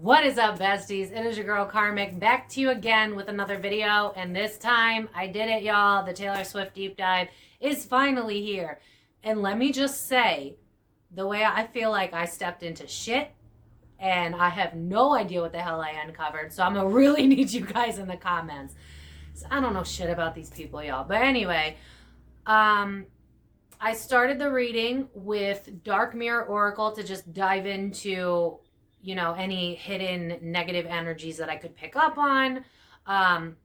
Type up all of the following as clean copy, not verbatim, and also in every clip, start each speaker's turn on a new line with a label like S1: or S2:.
S1: What is up, besties? It is your girl Karmic, back to you again with another video, and this time I did it, y'all. The Taylor Swift deep dive is finally here. And let me just say, the way I feel like I stepped into shit and I have no idea what the hell I uncovered, so I'm gonna really need you guys in the comments. So I don't know shit about these people, y'all. But anyway, I started the reading with Dark Mirror Oracle to just dive into, you know, any hidden negative energies that I could pick up on. I'm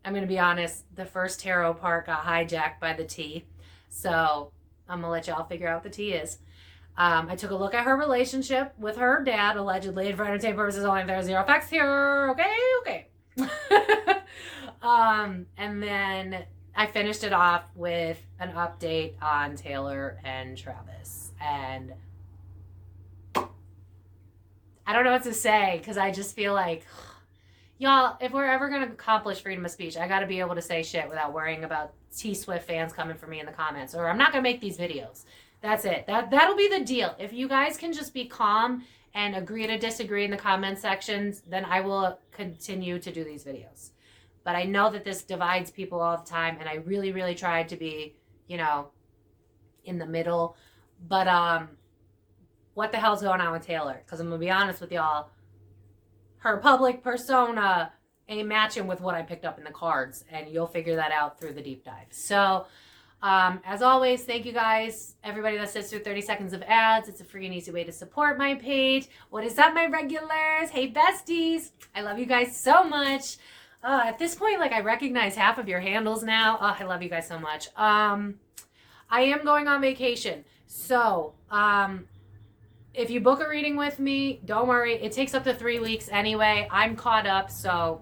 S1: going to be honest, the first tarot part got hijacked by the T. So I'm going to let y'all figure out what the T is. I took a look at her relationship with her dad, allegedly, and for entertainment purposes only. There's zero facts here. Okay. And then I finished it off with an update on Taylor and Travis. And I don't know what to say, because I just feel like, y'all, if we're ever going to accomplish freedom of speech, I got to be able to say shit without worrying about T-Swift fans coming for me in the comments, or I'm not going to make these videos. That's it. That'll be the deal. If you guys can just be calm and agree to disagree in the comment sections, then I will continue to do these videos. But I know that this divides people all the time, and I really, really tried to be, you know, in the middle. But, what the hell's going on with Taylor? Because I'm going to be honest with y'all, her public persona ain't matching with what I picked up in the cards, and you'll figure that out through the deep dive. So, as always, thank you guys, everybody that sits through 30 seconds of ads. It's a free and easy way to support my page. What is up, my regulars? Hey, besties. I love you guys so much. At this point, like, I recognize half of your handles now. I love you guys so much. I am going on vacation. So, if you book a reading with me, don't worry. It takes up to 3 weeks anyway. I'm caught up, so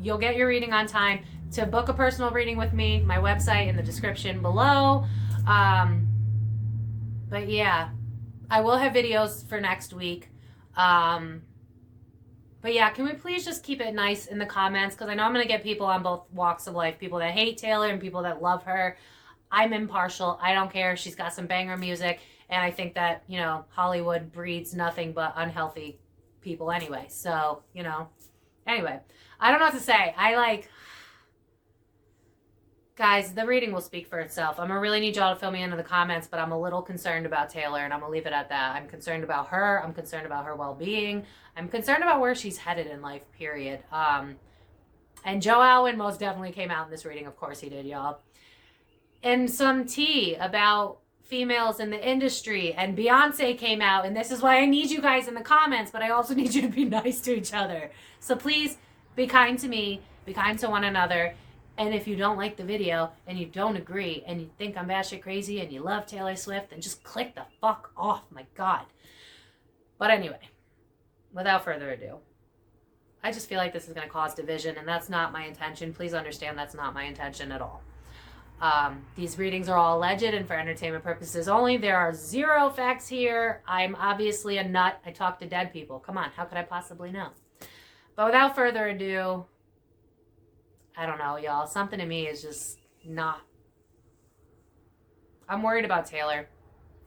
S1: you'll get your reading on time. To book a personal reading with me, my website in the description below. But yeah, I will have videos for next week. But yeah, can we please just keep it nice in the comments? Because I know I'm going to get people on both walks of life. People that hate Taylor and people that love her. I'm impartial. I don't care. She's got some banger music. And I think that, you know, Hollywood breeds nothing but unhealthy people anyway. So, you know, anyway, I don't know what to say. Guys, the reading will speak for itself. I'm going to really need y'all to fill me in the comments, but I'm a little concerned about Taylor, and I'm going to leave it at that. I'm concerned about her. I'm concerned about her well-being. I'm concerned about where she's headed in life, period. And Joe Alwyn most definitely came out in this reading. Of course he did, y'all. And some tea about females in the industry, and Beyonce came out, and this is why I need you guys in the comments, but I also need you to be nice to each other. So please be kind to me, be kind to one another, and if you don't like the video and you don't agree and you think I'm batshit crazy and you love Taylor Swift, then just click the fuck off, my God. But anyway, without further ado, I just feel like this is going to cause division, and that's not my intention. Please understand that's not my intention at all. These readings are all alleged and for entertainment purposes only. There are zero facts here. I'm obviously a nut. I talk to dead people. Come on, how could I possibly know? But without further ado, I don't know, y'all. Something in me is just not. I'm worried about Taylor.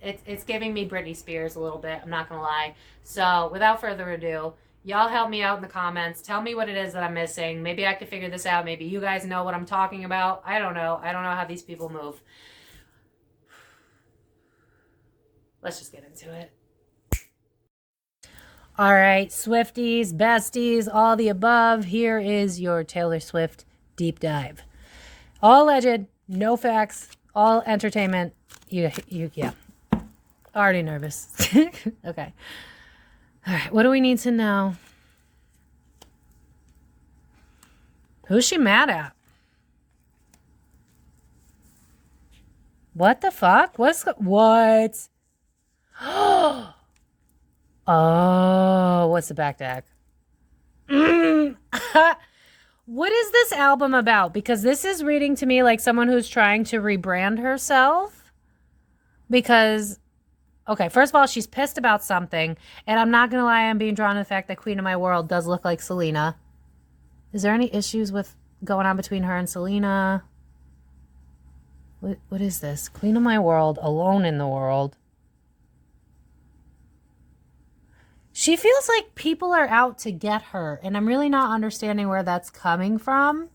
S1: It's giving me Britney Spears a little bit. I'm not going to lie. So without further ado, y'all help me out in the comments. Tell me what it is that I'm missing. Maybe I could figure this out. Maybe you guys know what I'm talking about. I don't know. I don't know how these people move. Let's just get into it. All right, Swifties, besties, all the above. Here is your Taylor Swift deep dive. All alleged, no facts, all entertainment. Yeah. Already nervous. Okay. All right, what do we need to know? Who's she mad at? What the fuck? What? Oh, what's the back deck? What is this album about? Because this is reading to me like someone who's trying to rebrand herself. Because, okay, first of all, she's pissed about something. And I'm not going to lie, I'm being drawn to the fact that Queen of My World does look like Selena. Is there any issues with going on between her and Selena? What is this? Queen of my world, alone in the world. She feels like people are out to get her, and I'm really not understanding where that's coming from,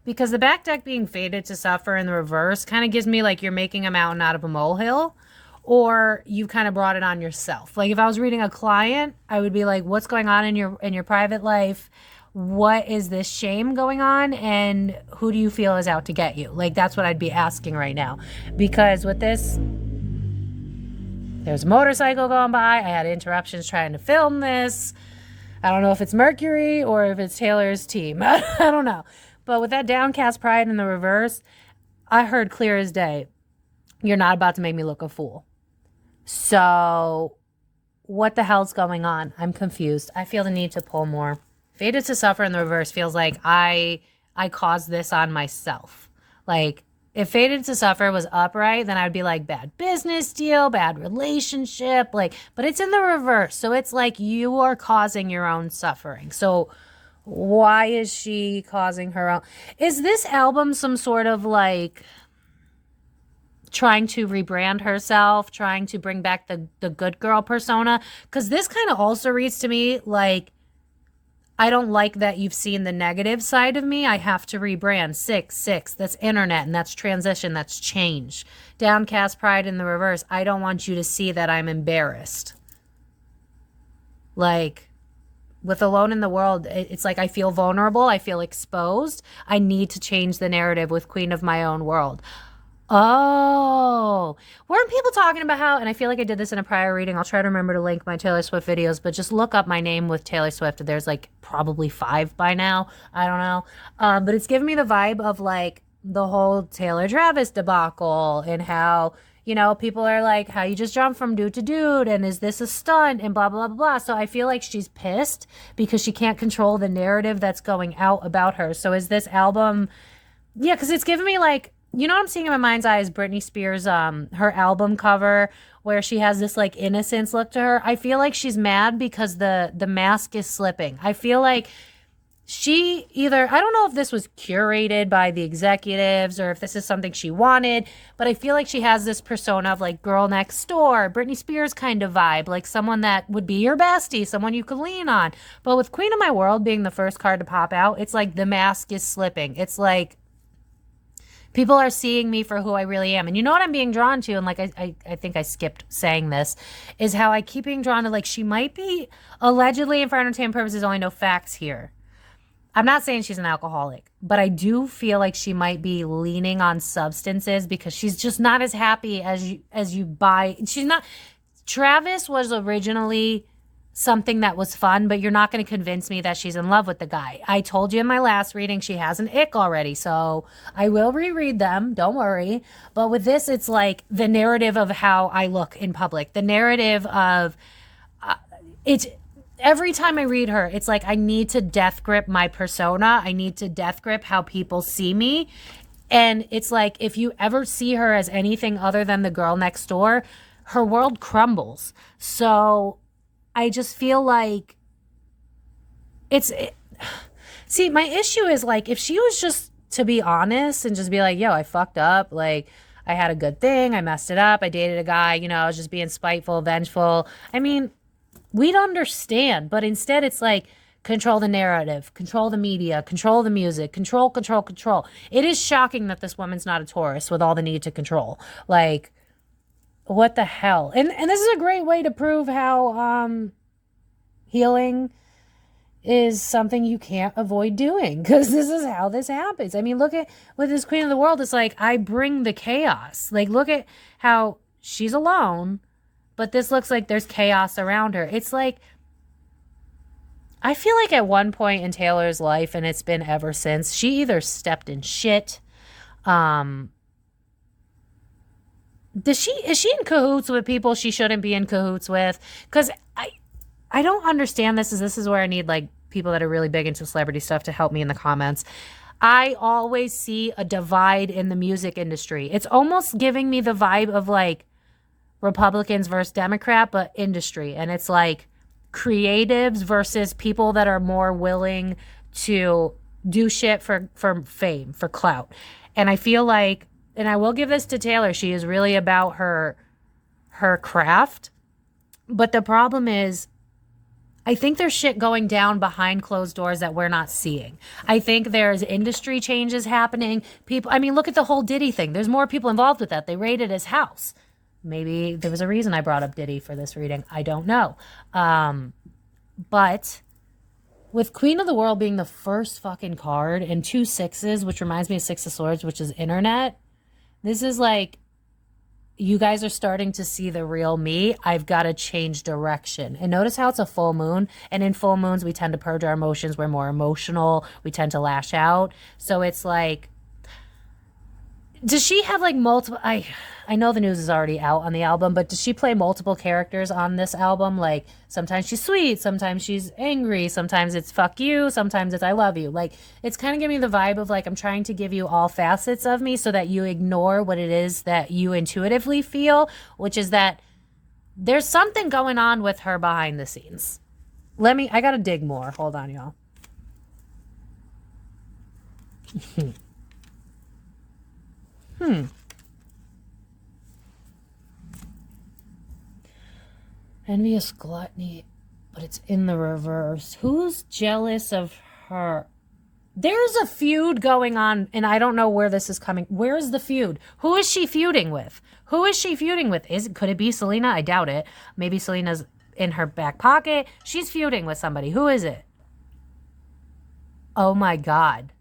S1: because the back deck being fated to suffer in the reverse kind of gives me like you're making a mountain out of a molehill, or you kind of brought it on yourself. Like if I was reading a client, I would be like, what's going on in your private life? What is this shame going on? And who do you feel is out to get you? Like that's what I'd be asking right now, because with this, there's a motorcycle going by. I had interruptions trying to film this. I don't know if it's Mercury or if it's Taylor's team. I don't know. But with that downcast pride in the reverse, I heard clear as day, you're not about to make me look a fool. So what the hell's going on? I'm confused. I feel the need to pull more. Fated to suffer in the reverse feels like I caused this on myself. Like, if fated to suffer was upright, then I'd be like, bad business deal, bad relationship, like, but it's in the reverse. So it's like you are causing your own suffering. So why is she causing her own? Is this album some sort of like trying to rebrand herself, trying to bring back the good girl persona? Because this kind of also reads to me like, I don't like that you've seen the negative side of me. I have to rebrand. 6. That's internet, and that's transition. That's change. Downcast pride in the reverse. I don't want you to see that I'm embarrassed. Like, with Alone in the World, it's like I feel vulnerable. I feel exposed. I need to change the narrative with Queen of my own world. Oh, weren't people talking about how, and I feel like I did this in a prior reading, I'll try to remember to link my Taylor Swift videos, but just look up my name with Taylor Swift. There's like probably 5 by now. I don't know. But it's giving me the vibe of like the whole Taylor Travis debacle and how, you know, people are like, how you just jump from dude to dude, and is this a stunt, and blah, blah, blah, blah. So I feel like she's pissed because she can't control the narrative that's going out about her. So is this album, yeah, because it's giving me like, you know what I'm seeing in my mind's eye is Britney Spears, her album cover where she has this like innocence look to her. I feel like she's mad because the mask is slipping. I feel like she either, I don't know if this was curated by the executives or if this is something she wanted, but I feel like she has this persona of like girl next door, Britney Spears kind of vibe, like someone that would be your bestie, someone you could lean on. But with Queen of My World being the first card to pop out, it's like the mask is slipping. It's like, people are seeing me for who I really am. And you know what I'm being drawn to? And like, I think I skipped saying this, is how I keep being drawn to like, she might be allegedly, and for entertainment purposes, only no facts here. I'm not saying she's an alcoholic, but I do feel like she might be leaning on substances because she's just not as happy as you buy. She's not, Travis was originally something that was fun, but you're not going to convince me that she's in love with the guy. I told you in my last reading she has an ick already, so I will reread them, don't worry. But with this, it's like the narrative of how I look in public, the narrative of it's every time I read her, it's like I need to death grip my persona. I need to death grip how people see me. And it's like if you ever see her as anything other than the girl next door, her world crumbles. So I just feel like see, my issue is like, if she was just to be honest and just be like, yo, I fucked up. Like, I had a good thing. I messed it up. I dated a guy, you know, I was just being spiteful, vengeful. I mean, we'd understand, but instead it's like, control the narrative, control the media, control the music, control. It is shocking that this woman's not a Taurus with all the need to control. Like, what the hell? And this is a great way to prove how healing is something you can't avoid doing, because this is how this happens. I mean, look at with this Queen of the World, it's like I bring the chaos. Like, look at how she's alone, but this looks like there's chaos around her. It's like, I feel like at one point in Taylor's life, and it's been ever since, she either stepped in shit, is she in cahoots with people she shouldn't be in cahoots with? Because I don't understand this. This is where I need like people that are really big into celebrity stuff to help me in the comments. I always see a divide in the music industry. It's almost giving me the vibe of like Republicans versus Democrat, but industry. And it's like creatives versus people that are more willing to do shit for fame, for clout. And I feel like, and I will give this to Taylor, she is really about her craft. But the problem is, I think there's shit going down behind closed doors that we're not seeing. I think there's industry changes happening. People, I mean, look at the whole Diddy thing. There's more people involved with that. They raided his house. Maybe there was a reason I brought up Diddy for this reading. I don't know. But with Queen of the World being the first fucking card and 2 sixes, which reminds me of Six of Swords, which is internet. This is like, you guys are starting to see the real me. I've got to change direction. And notice how it's a full moon. And in full moons, we tend to purge our emotions. We're more emotional. We tend to lash out. So it's like, does she have like multiple, I know the news is already out on the album, but does she play multiple characters on this album? Like sometimes she's sweet, sometimes she's angry, sometimes it's fuck you, sometimes it's I love you. Like it's kind of giving me the vibe of like I'm trying to give you all facets of me so that you ignore what it is that you intuitively feel, which is that there's something going on with her behind the scenes. I gotta dig more. Hold on, y'all. Envious gluttony, but it's in the reverse. Who's jealous of her? There's a feud going on, and I don't know where this is coming. Where is the feud? Who is she feuding with? Who is she feuding with? Could it be Selena? I doubt it. Maybe Selena's in her back pocket. She's feuding with somebody. Who is it? Oh my God.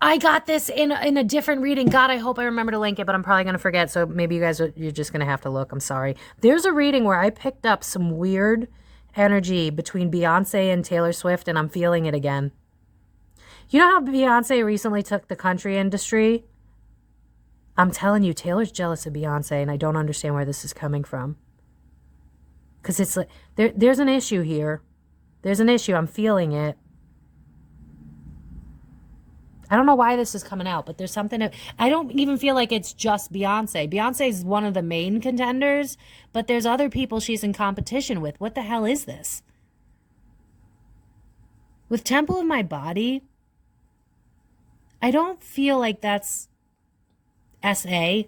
S1: I got this in a different reading. God, I hope I remember to link it, but I'm probably going to forget. So maybe you're just going to have to look. I'm sorry. There's a reading where I picked up some weird energy between Beyonce and Taylor Swift, and I'm feeling it again. You know how Beyonce recently took the country industry? I'm telling you, Taylor's jealous of Beyonce, and I don't understand where this is coming from. Because it's like, there's an issue here. There's an issue. I'm feeling it. I don't know why this is coming out, but there's something. I don't even feel like it's just Beyonce. Beyonce is one of the main contenders, but there's other people she's in competition with. What the hell is this? With Temple of My Body, I don't feel like that's SA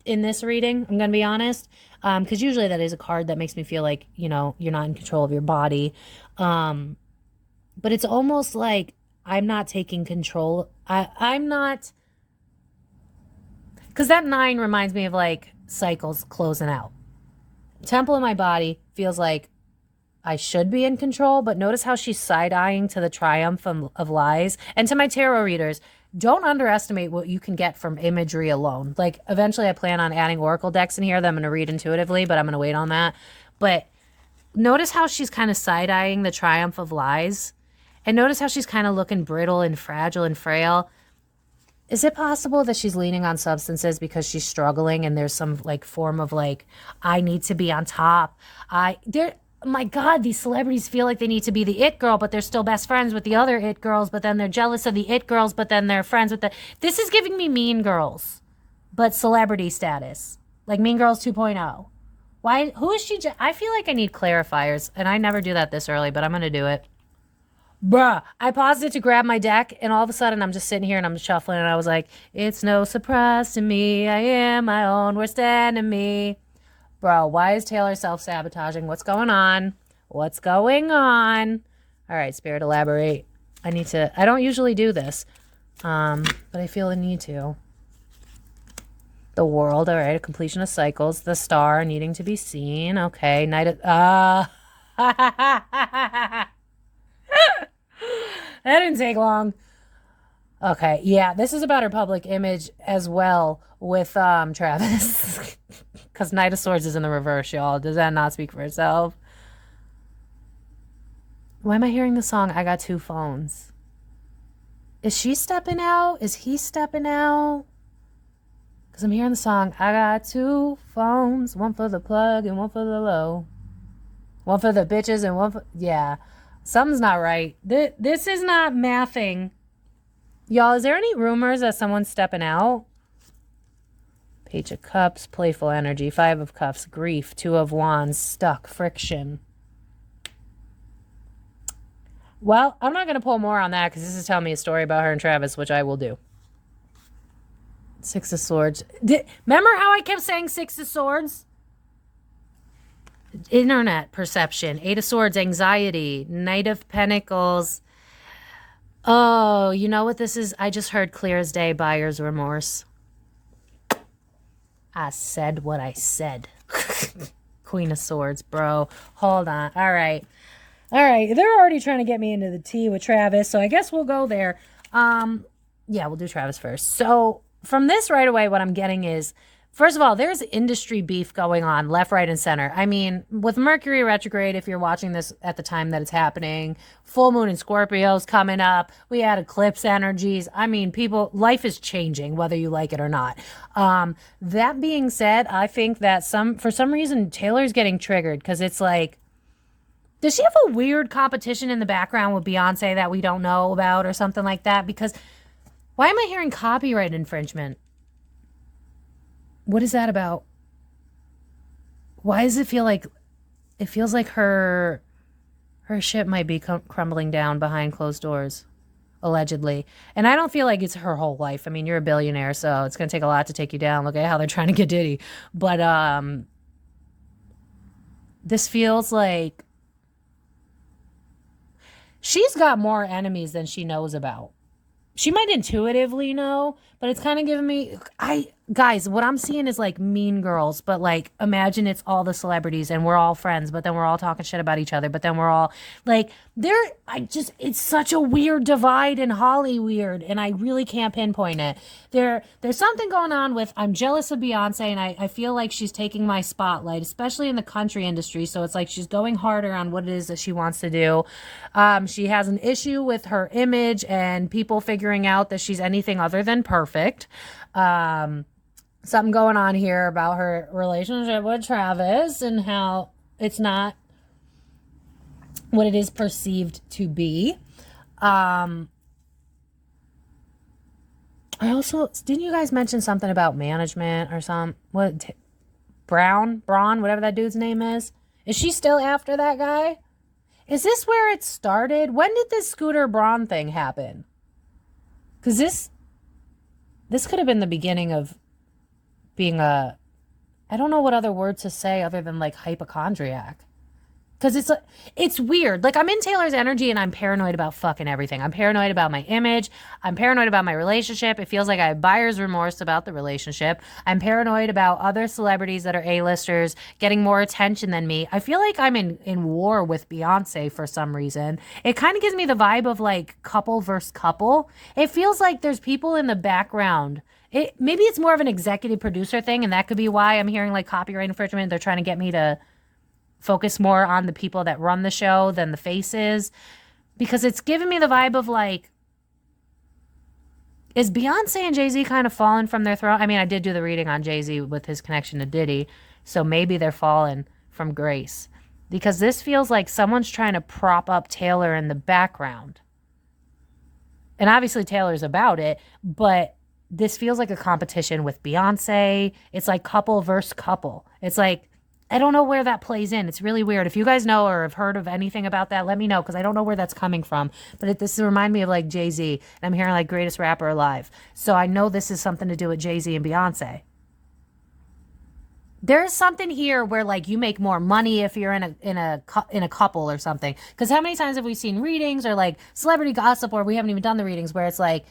S1: in this reading, I'm going to be honest. Because usually that is a card that makes me feel like, you're not in control of your body. But it's almost like I'm not taking control. I'm not, because that 9 reminds me of like cycles closing out. Temple in My Body feels like I should be in control, but notice how she's side-eyeing to the triumph of lies. And to my tarot readers, don't underestimate what you can get from imagery alone. Like eventually I plan on adding oracle decks in here that I'm going to read intuitively, but I'm going to wait on that. But notice how she's kind of side-eyeing the triumph of lies. And notice how she's kind of looking brittle and fragile and frail. Is it possible that she's leaning on substances because she's struggling and there's some like form of like, I need to be on top. My God, these celebrities feel like they need to be the it girl, but they're still best friends with the other it girls, but then they're jealous of the it girls, but then they're friends with this is giving me Mean Girls, but celebrity status. Like Mean Girls 2.0. Why, who is she? I feel like I need clarifiers, and I never do that this early, but I'm going to do it. Bruh, I paused it to grab my deck, and all of a sudden I'm just sitting here and I'm shuffling, and I was like, it's no surprise to me, I am my own worst enemy. Bro, why is Taylor self-sabotaging? What's going on? What's going on? All right, Spirit, elaborate. I don't usually do this, but I feel the need to. The World, all right, a completion of cycles. The Star, needing to be seen. Okay, that didn't take long. Okay, yeah, this is about her public image as well with Travis. Because Knight of Swords is in the reverse, y'all. Does that not speak for itself? Why am I hearing the song I Got Two Phones? Is she stepping out? Is he stepping out? Because I'm hearing the song I got two phones. One for the plug and one for the low. One for the bitches and one for... Yeah. Something's not right. This is not mathing. Y'all, is there any rumors that someone's stepping out? Page of Cups, playful energy. 5 of Cups, grief. 2 of Wands, stuck, friction. Well, I'm not going to pull more on that because this is telling me a story about her and Travis, which I will do. Six of Swords. Remember how I kept saying Six of Swords? Internet perception. Eight of Swords, anxiety. Knight of Pentacles. Oh, you know what this is? I just heard clear as day, buyer's remorse. I said what I said. Queen of Swords, bro. Hold on. All right. They're already trying to get me into the tea with Travis, so I guess we'll go there. Yeah, we'll do Travis first. So from this right away, what I'm getting is, first of all, there's industry beef going on left, right, and center. I mean, with Mercury retrograde, if you're watching this at the time that it's happening, full moon in Scorpio's coming up. We had eclipse energies. I mean, life is changing, whether you like it or not. That being said, I think that for some reason, Taylor's getting triggered because it's like, does she have a weird competition in the background with Beyonce that we don't know about or something like that? Because why am I hearing copyright infringement? What is that about? Why does it feel like her shit might be crumbling down behind closed doors, allegedly? And I don't feel like it's her whole life. I mean, you're a billionaire, so it's going to take a lot to take you down. Look at how they're trying to get Diddy. But this feels like she's got more enemies than she knows about. She might intuitively know, but it's kind of giving me, guys, what I'm seeing is like Mean Girls, but like imagine it's all the celebrities and we're all friends, but then we're all talking shit about each other, but then we're all like, it's such a weird divide in Hollywood, and I really can't pinpoint it. There's something going on with, I'm jealous of Beyonce, and I feel like she's taking my spotlight, especially in the country industry, so it's like she's going harder on what it is that she wants to do. She has an issue with her image and people figuring out that she's anything other than perfect. Something going on here about her relationship with Travis and how it's not what it is perceived to be. I also, didn't you guys mention something about management or Braun, whatever that dude's name is? Is she still after that guy? Is this where it started? When did this Scooter Braun thing happen? Because this could have been the beginning of being I don't know what other word to say other than like hypochondriac. Because it's weird. Like, I'm in Taylor's energy and I'm paranoid about fucking everything. I'm paranoid about my image. I'm paranoid about my relationship. It feels like I have buyer's remorse about the relationship. I'm paranoid about other celebrities that are A-listers getting more attention than me. I feel like I'm in war with Beyonce for some reason. It kind of gives me the vibe of like couple versus couple. It feels like there's people in the background. Maybe it's more of an executive producer thing, and that could be why I'm hearing like copyright infringement. They're trying to get me to focus more on the people that run the show than the faces, because it's giving me the vibe of like, is Beyonce and Jay-Z kind of falling from their throne? I mean, I did do the reading on Jay-Z with his connection to Diddy, so maybe they're falling from grace, because this feels like someone's trying to prop up Taylor in the background. And obviously Taylor's about it, but this feels like a competition with Beyonce. It's like couple versus couple. It's like, I don't know where that plays in. It's really weird. If you guys know or have heard of anything about that, let me know, because I don't know where that's coming from. But this reminds me of like Jay-Z, and I'm hearing like greatest rapper alive. So I know this is something to do with Jay-Z and Beyonce. There's something here where like you make more money if you're in a couple or something. Because how many times have we seen readings or like celebrity gossip, or we haven't even done the readings, where it's like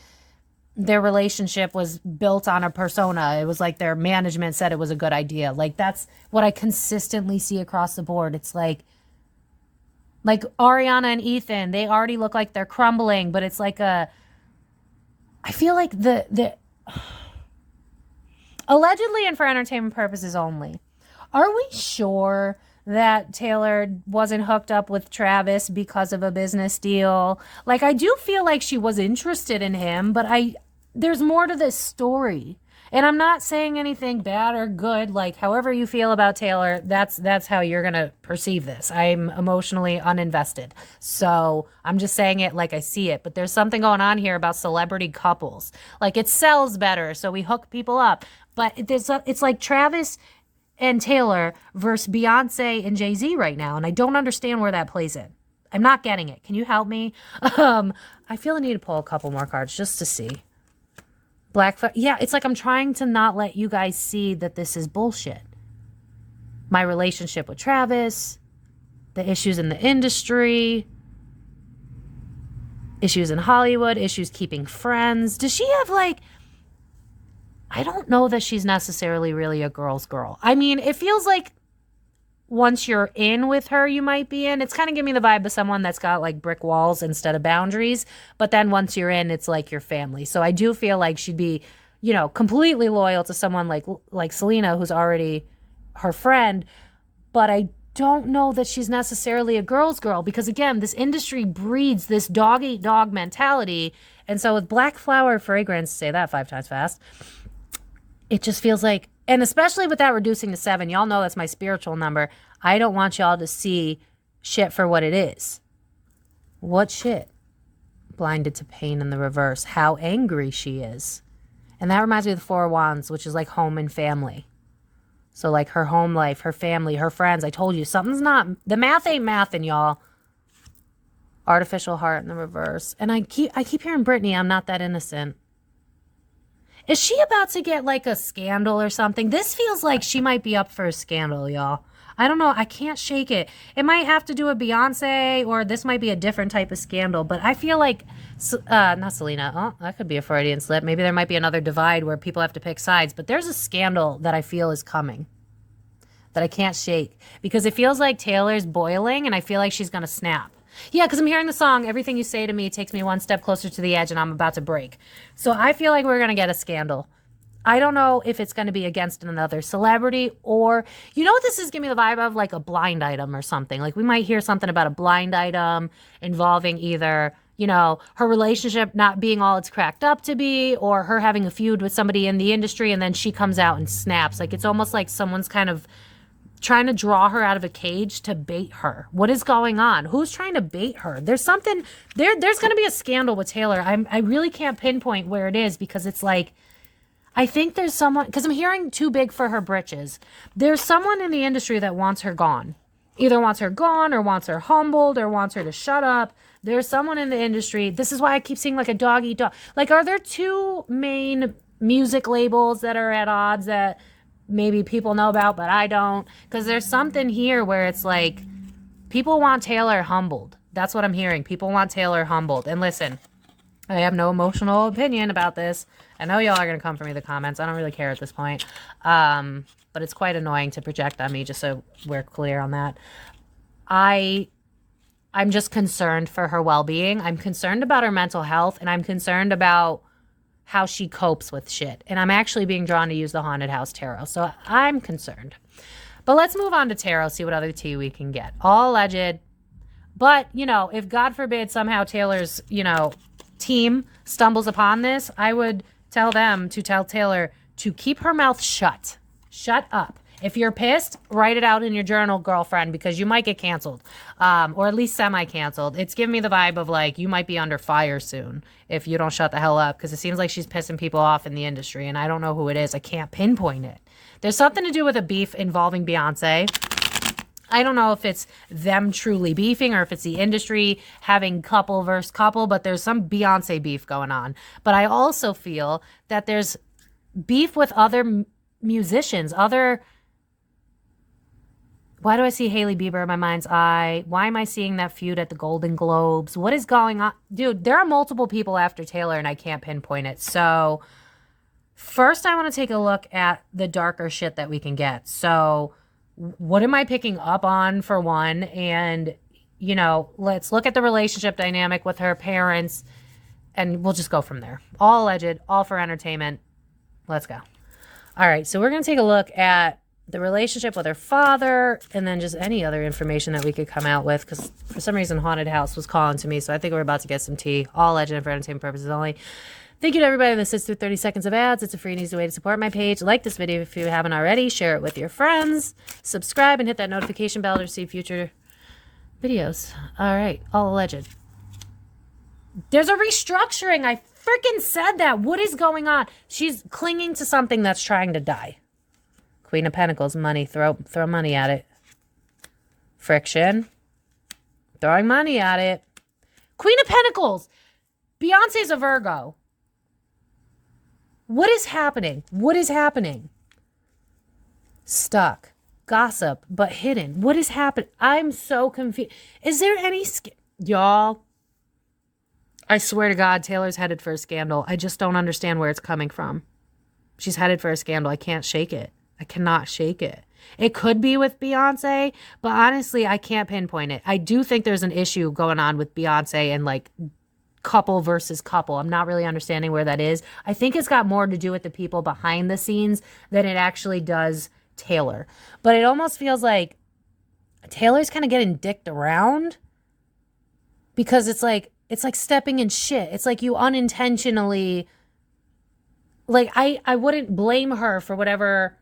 S1: their relationship was built on a persona. It was like their management said it was a good idea. Like, that's what I consistently see across the board. It's like Ariana and Ethan, they already look like they're crumbling, but it's like I feel like the allegedly and for entertainment purposes only. Are we sure that Taylor wasn't hooked up with Travis because of a business deal? Like, I do feel like she was interested in him, but there's more to this story. And I'm not saying anything bad or good. Like, however you feel about Taylor, that's how you're going to perceive this. I'm emotionally uninvested. So I'm just saying it like I see it. But there's something going on here about celebrity couples. Like, it sells better, so we hook people up. But it's like Travis and Taylor versus Beyonce and Jay-Z right now, and I don't understand where that plays in. I'm not getting it. Can you help me? I feel the need to pull a couple more cards just to see. Yeah, it's like I'm trying to not let you guys see that this is bullshit. My relationship with Travis, the issues in the industry, issues in Hollywood, issues keeping friends. Does she have like... I don't know that she's necessarily really a girl's girl. I mean, it feels like once you're in with her, you might be in. It's kind of giving me the vibe of someone that's got like brick walls instead of boundaries. But then once you're in, it's like your family. So I do feel like she'd be, you know, completely loyal to someone like Selena, who's already her friend. But I don't know that she's necessarily a girl's girl because, again, this industry breeds this dog-eat-dog mentality. And so with Black Flower Fragrance, say that 5 times fast, it just feels like, and especially with that reducing to 7, y'all know that's my spiritual number. I don't want y'all to see shit for what it is. What shit? Blinded to pain in the reverse. How angry she is. And that reminds me of the 4 of Wands, which is like home and family. So like her home life, her family, her friends. I told you, something's not, the math ain't mathin', y'all. Artificial heart in the reverse. And I keep hearing Britney, I'm not that innocent. Is she about to get like a scandal or something? This feels like she might be up for a scandal, y'all. I don't know. I can't shake it. It might have to do with Beyonce, or this might be a different type of scandal. But I feel like, not Selena. Oh, that could be a Freudian slip. Maybe there might be another divide where people have to pick sides. But there's a scandal that I feel is coming that I can't shake. Because it feels like Taylor's boiling, and I feel like she's going to snap. Yeah, because I'm hearing the song, Everything You Say to Me Takes Me One Step Closer to the Edge, and I'm about to break. So I feel like we're going to get a scandal. I don't know if it's going to be against another celebrity or, you know what this is giving me the vibe of? Like a blind item or something. Like we might hear something about a blind item involving either, you know, her relationship not being all it's cracked up to be, or her having a feud with somebody in the industry, and then she comes out and snaps. Like it's almost like someone's kind of trying to draw her out of a cage to bait her. What is going on? Who's trying to bait her? There's something, there's going to be a scandal with Taylor. I really can't pinpoint where it is because it's like, I think there's someone, because I'm hearing too big for her britches. There's someone in the industry that wants her gone. Either wants her gone or wants her humbled or wants her to shut up. There's someone in the industry. This is why I keep seeing like a dog eat dog. Like, are there 2 main music labels that are at odds that maybe people know about, but I don't? Because there's something here where it's like people want Taylor humbled. That's what I'm hearing. People want Taylor humbled. And listen, I have no emotional opinion about this. I know y'all are going to come for me in the comments. I don't really care at this point. But it's quite annoying to project on me, just so we're clear on that. I'm just concerned for her well-being. I'm concerned about her mental health, and I'm concerned about how she copes with shit. And I'm actually being drawn to use the Haunted House Tarot. So I'm concerned. But let's move on to tarot, see what other tea we can get. All alleged. But, you know, if God forbid somehow Taylor's, you know, team stumbles upon this, I would tell them to tell Taylor to keep her mouth shut. Shut up. If you're pissed, write it out in your journal, girlfriend, because you might get canceled, or at least semi-canceled. It's giving me the vibe of like you might be under fire soon if you don't shut the hell up, because it seems like she's pissing people off in the industry, and I don't know who it is. I can't pinpoint it. There's something to do with a beef involving Beyonce. I don't know if it's them truly beefing or if it's the industry having couple versus couple, but there's some Beyonce beef going on. But I also feel that there's beef with other musicians, other... Why do I see Hailey Bieber in my mind's eye? Why am I seeing that feud at the Golden Globes? What is going on? Dude, there are multiple people after Taylor, and I can't pinpoint it. So first I want to take a look at the darker shit that we can get. So what am I picking up on, for one? And, you know, let's look at the relationship dynamic with her parents, and we'll just go from there. All alleged, all for entertainment. Let's go. All right, so we're going to take a look at the relationship with her father, and then just any other information that we could come out with, because for some reason Haunted House was calling to me, so I think we're about to get some tea. All legend and for entertainment purposes only. Thank you to everybody that sits through 30 seconds of ads. It's a free and easy way to support my page. Like this video if you haven't already. Share it with your friends. Subscribe and hit that notification bell to receive future videos. All right, all alleged. There's a restructuring. I freaking said that. What is going on? She's clinging to something that's trying to die. Queen of Pentacles, money. Throw money at it. Friction. Throwing money at it. Queen of Pentacles. Beyonce's a Virgo. What is happening? What is happening? Stuck. Gossip, but hidden. What is happening? I'm so confused. Is there any... Y'all, I swear to God, Taylor's headed for a scandal. I just don't understand where it's coming from. She's headed for a scandal. I can't shake it. I cannot shake it. It could be with Beyonce, but honestly, I can't pinpoint it. I do think there's an issue going on with Beyonce and like couple versus couple. I'm not really understanding where that is. I think it's got more to do with the people behind the scenes than it actually does Taylor. But it almost feels like Taylor's kind of getting dicked around because it's like stepping in shit. It's like you unintentionally, like I wouldn't blame her for whatever.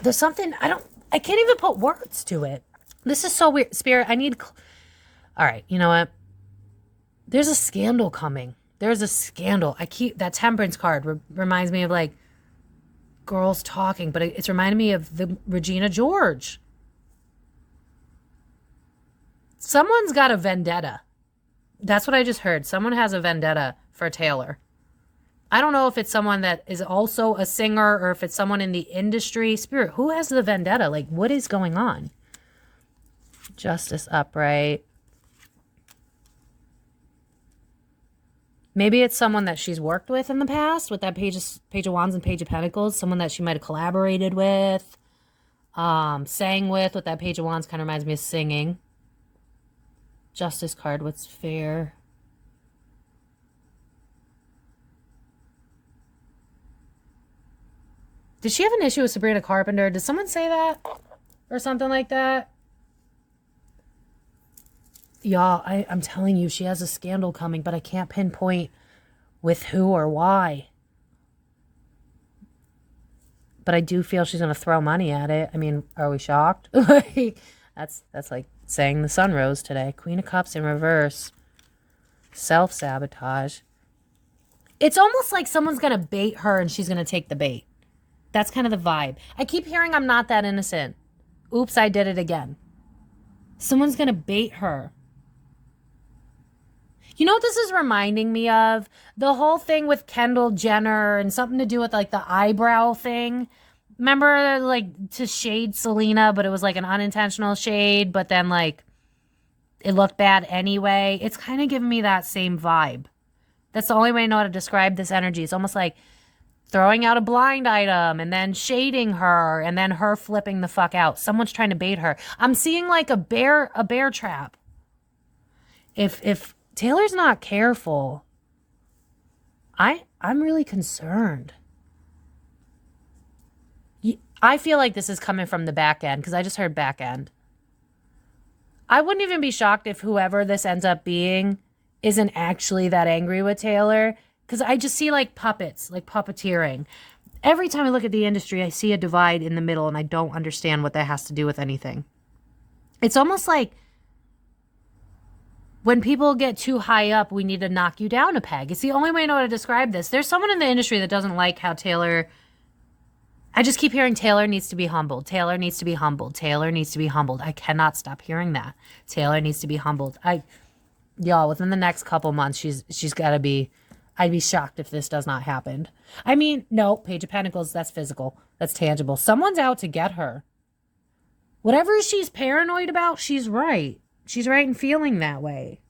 S1: There's something, I can't even put words to it. This is so weird. Spirit, all right, you know what? There's a scandal coming. There's a scandal. That temperance card reminds me of like girls talking, but it's reminding me of the Regina George. Someone's got a vendetta. That's what I just heard. Someone has a vendetta for Taylor. I don't know if it's someone that is also a singer or if it's someone in the industry. Spirit, who has the vendetta? Like, what is going on? Justice upright. Maybe it's someone that she's worked with in the past with that Page of Wands and Page of Pentacles. Someone that she might have collaborated with, sang with that Page of Wands kind of reminds me of singing. Justice card, what's fair? Did she have an issue with Sabrina Carpenter? Did someone say that? Or something like that? Y'all, I'm telling you, she has a scandal coming, but I can't pinpoint with who or why. But I do feel she's going to throw money at it. I mean, are we shocked? Like, that's like saying the sun rose today. Queen of Cups in reverse. Self-sabotage. It's almost like someone's going to bait her and she's going to take the bait. That's kind of the vibe. I keep hearing I'm not that innocent. Oops, I did it again. Someone's going to bait her. You know what this is reminding me of? The whole thing with Kendall Jenner and something to do with like the eyebrow thing. Remember like to shade Selena, but it was like an unintentional shade, but then like it looked bad anyway. It's kind of giving me that same vibe. That's the only way I know how to describe this energy. It's almost like throwing out a blind item and then shading her and then her flipping the fuck out. Someone's trying to bait her. I'm seeing like a bear trap. If Taylor's not careful, I'm really concerned. I feel like this is coming from the back end because I just heard back end. I wouldn't even be shocked if whoever this ends up being isn't actually that angry with Taylor. Because I just see like puppets, like puppeteering. Every time I look at the industry, I see a divide in the middle and I don't understand what that has to do with anything. It's almost like when people get too high up, we need to knock you down a peg. It's the only way I know how to describe this. There's someone in the industry that doesn't like how Taylor... I just keep hearing Taylor needs to be humbled. Taylor needs to be humbled. Taylor needs to be humbled. I cannot stop hearing that. Taylor needs to be humbled. Y'all, within the next couple months, she's got to be... I'd be shocked if this does not happen. I mean, no, Page of Pentacles, that's physical. That's tangible. Someone's out to get her. Whatever she's paranoid about, she's right. She's right in feeling that way.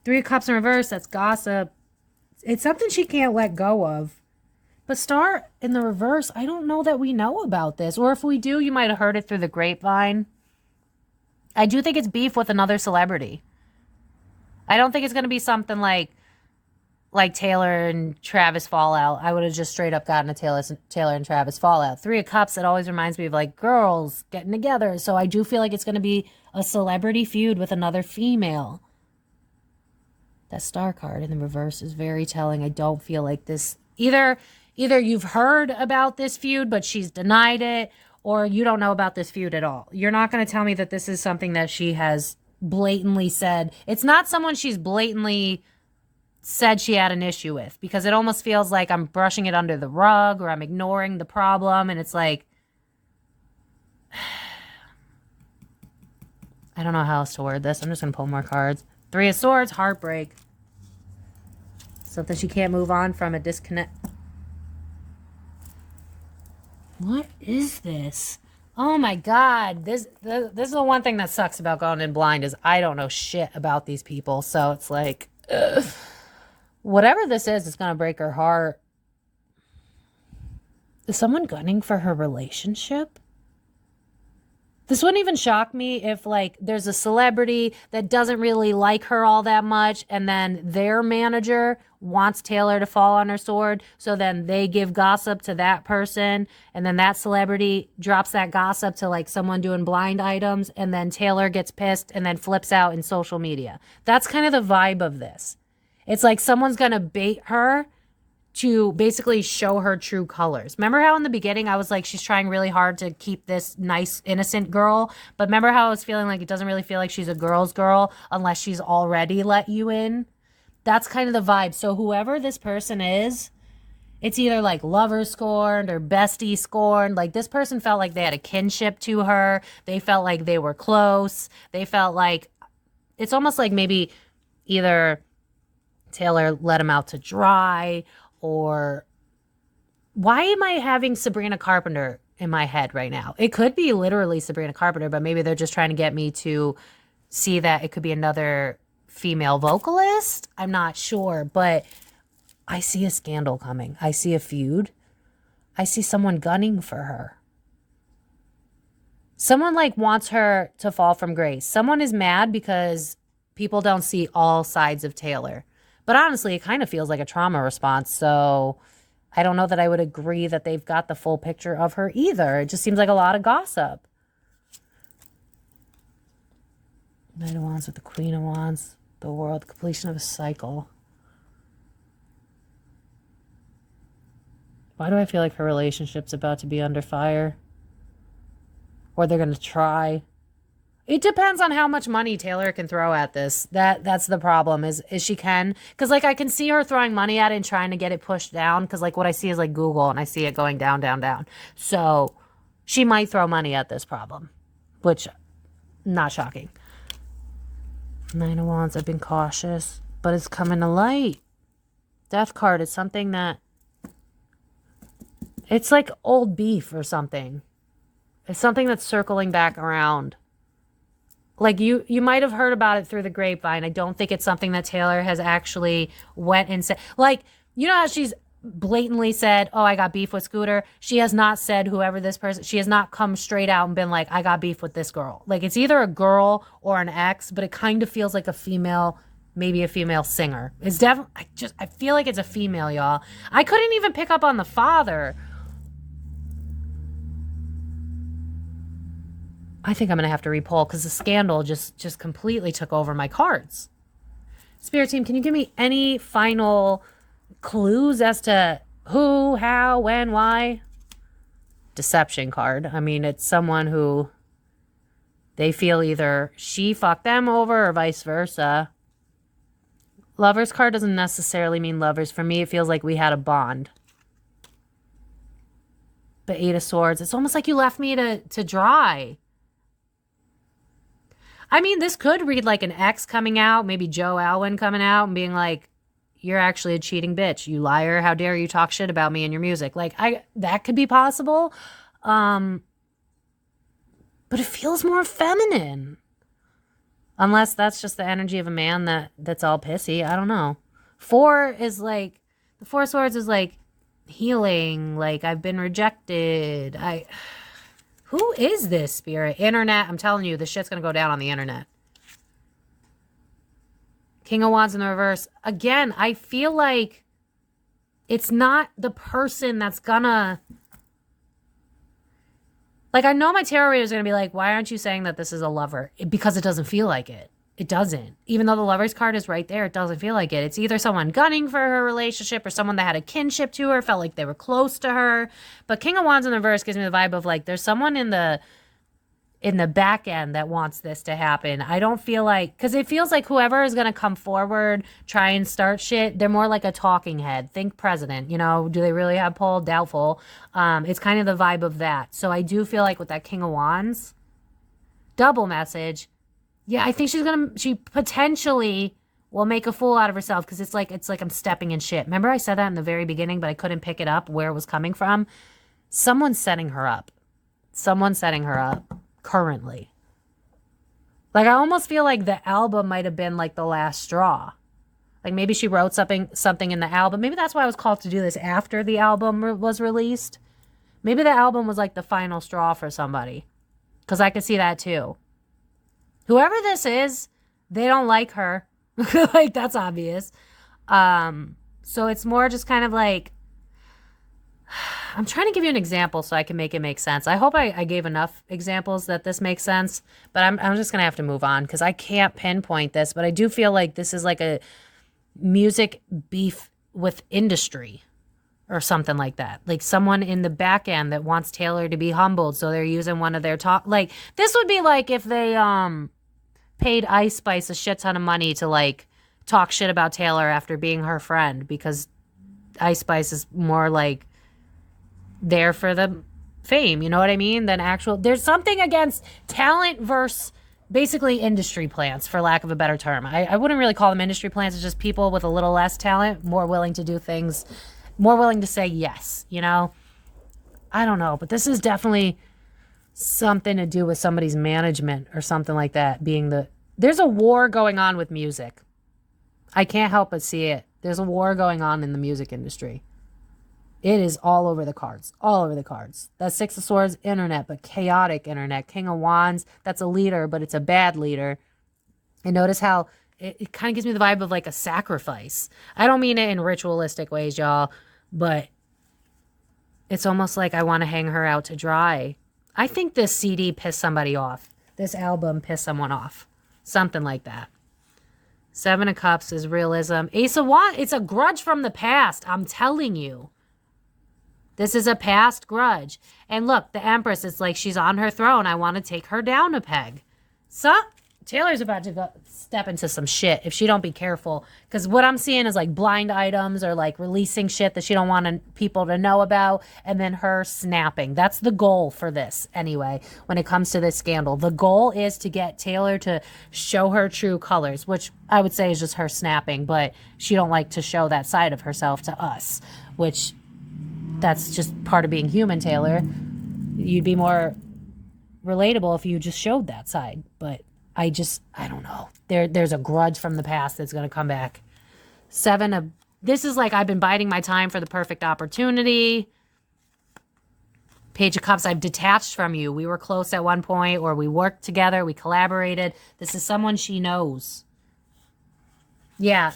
S1: Three of Cups in reverse, that's gossip. It's something she can't let go of. But Star in the reverse, I don't know that we know about this. Or if we do, you might have heard it through the grapevine. I do think it's beef with another celebrity. I don't think it's going to be something like Taylor and Travis fallout. I would have just straight up gotten a Taylor and Travis fallout. Three of Cups, it always reminds me of like girls getting together. So I do feel like it's going to be a celebrity feud with another female. That Star card in the reverse is very telling. I don't feel like this. Either you've heard about this feud, but she's denied it, or you don't know about this feud at all. You're not going to tell me that this is something that she has blatantly said. It's not someone she's blatantly said she had an issue with, because it almost feels like I'm brushing it under the rug or I'm ignoring the problem. And it's like, I don't know how else to word this. I'm just going to pull more cards. Three of Swords, heartbreak. Something she can't move on from, a disconnect. What is this? Oh my God. This is the one thing that sucks about going in blind is I don't know shit about these people. So it's like, ugh. Whatever this is, it's going to break her heart. Is someone gunning for her relationship? This wouldn't even shock me if, like, there's a celebrity that doesn't really like her all that much, and then their manager wants Taylor to fall on her sword, so then they give gossip to that person, and then that celebrity drops that gossip to, like, someone doing blind items, and then Taylor gets pissed and then flips out in social media. That's kind of the vibe of this. It's like someone's going to bait her to basically show her true colors. Remember how in the beginning I was like, she's trying really hard to keep this nice, innocent girl? But remember how I was feeling like it doesn't really feel like she's a girl's girl unless she's already let you in? That's kind of the vibe. So whoever this person is, it's either like lover scorned or bestie scorned. Like this person felt like they had a kinship to her. They felt like they were close. They felt like, it's almost like maybe either Taylor let him out to dry, or why am I having Sabrina Carpenter in my head right now? It could be literally Sabrina Carpenter, but maybe they're just trying to get me to see that it could be another female vocalist. I'm not sure, but I see a scandal coming. I see a feud. I see someone gunning for her. Someone like wants her to fall from grace. Someone is mad because people don't see all sides of Taylor. But honestly, it kind of feels like a trauma response. So I don't know that I would agree that they've got the full picture of her either. It just seems like a lot of gossip. Knight of Wands with the Queen of Wands. The World, completion of a cycle. Why do I feel like her relationship's about to be under fire? Or they're going to try. It depends on how much money Taylor can throw at this. That's the problem, is she can. Because, like, I can see her throwing money at it and trying to get it pushed down. Because, like, what I see is, like, Google, and I see it going down, down, down. So, she might throw money at this problem. Which, not shocking. Nine of Wands, I've been cautious. But it's coming to light. Death card is something that... It's like old beef or something. It's something that's circling back around. Like, you might have heard about it through the grapevine. I don't think it's something that Taylor has actually went and said. Like, you know how she's blatantly said, oh, I got beef with Scooter? She has not said whoever this person, she has not come straight out and been like, I got beef with this girl. Like, it's either a girl or an ex, but it kind of feels like a female, maybe a female singer. It's definitely, I feel like it's a female, y'all. I couldn't even pick up on the father. I think I'm going to have to repull because the scandal just completely took over my cards. Spirit team, can you give me any final clues as to who, how, when, why? Deception card. I mean, it's someone who they feel either she fucked them over or vice versa. Lovers card doesn't necessarily mean lovers. For me, it feels like we had a bond. The Eight of Swords. It's almost like you left me to dry. I mean, this could read like an ex coming out, maybe Joe Alwyn coming out and being like, you're actually a cheating bitch. You liar. How dare you talk shit about me and your music? Like, that could be possible. But it feels more feminine. Unless that's just the energy of a man that's all pissy. I don't know. Four is like, the Four of Swords is like healing. Like, I've been rejected. Who is this, Spirit? Internet. I'm telling you, this shit's going to go down on the internet. King of Wands in the reverse. Again, I feel like it's not the person that's gonna... Like, I know my tarot readers are going to be like, why aren't you saying that this is a lover? Because it doesn't feel like it. It doesn't. Even though the Lover's card is right there, it doesn't feel like it. It's either someone gunning for her relationship or someone that had a kinship to her, felt like they were close to her. But King of Wands in the reverse gives me the vibe of like there's someone in the back end that wants this to happen. I don't feel like, because it feels like whoever is going to come forward, try and start shit, they're more like a talking head. Think president, you know, do they really have pull? Doubtful. It's kind of the vibe of that. So I do feel like with that King of Wands, double message, Yeah, I think she potentially will make a fool out of herself because it's like I'm stepping in shit. Remember I said that in the very beginning, but I couldn't pick it up where it was coming from? Someone's setting her up. Someone's setting her up currently. Like, I almost feel like the album might have been like the last straw. Like, maybe she wrote something in the album. Maybe that's why I was called to do this after the album was released. Maybe the album was like the final straw for somebody. Because I could see that too. Whoever this is, they don't like her. Like, that's obvious. So it's more just kind of like, I'm trying to give you an example so I can make it make sense. I hope I gave enough examples that this makes sense, but I'm just going to have to move on because I can't pinpoint this, but I do feel like this is like a music beef with industry or something like that. Like someone in the back end that wants Taylor to be humbled, so they're using one of their like, this would be like if they paid Ice Spice a shit ton of money to like talk shit about Taylor after being her friend, because Ice Spice is more like there for the fame, you know what I mean, than actual. There's something against talent versus basically industry plants, for lack of a better term. I wouldn't really call them industry plants. It's just people with a little less talent, more willing to do things, more willing to say yes, you know? I don't know, but this is definitely something to do with somebody's management or something like that, there's a war going on with music. I can't help but see it. There's a war going on in the music industry. It is all over the cards. All over the cards. That Six of Swords, internet, but chaotic internet. King of Wands, that's a leader, but it's a bad leader. And notice how it kind of gives me the vibe of like a sacrifice. I don't mean it in ritualistic ways, y'all, but it's almost like I want to hang her out to dry. I think this CD pissed somebody off. This album pissed someone off. Something like that. Seven of Cups is realism. Ace of Wands, it's a grudge from the past. I'm telling you. This is a past grudge. And look, the Empress, it's like she's on her throne. I want to take her down a peg. So, Taylor's about to step into some shit if she don't be careful. Because what I'm seeing is like blind items or like releasing shit that she don't want people to know about. And then her snapping. That's the goal for this anyway, when it comes to this scandal. The goal is to get Taylor to show her true colors, which I would say is just her snapping. But she don't like to show that side of herself to us, which... that's just part of being human, Taylor. You'd be more relatable if you just showed that side. But I don't know. There's a grudge from the past that's going to come back. This is like I've been biding my time for the perfect opportunity. Page of Cups, I've detached from you. We were close at one point, or we worked together, we collaborated. This is someone she knows. Yeah.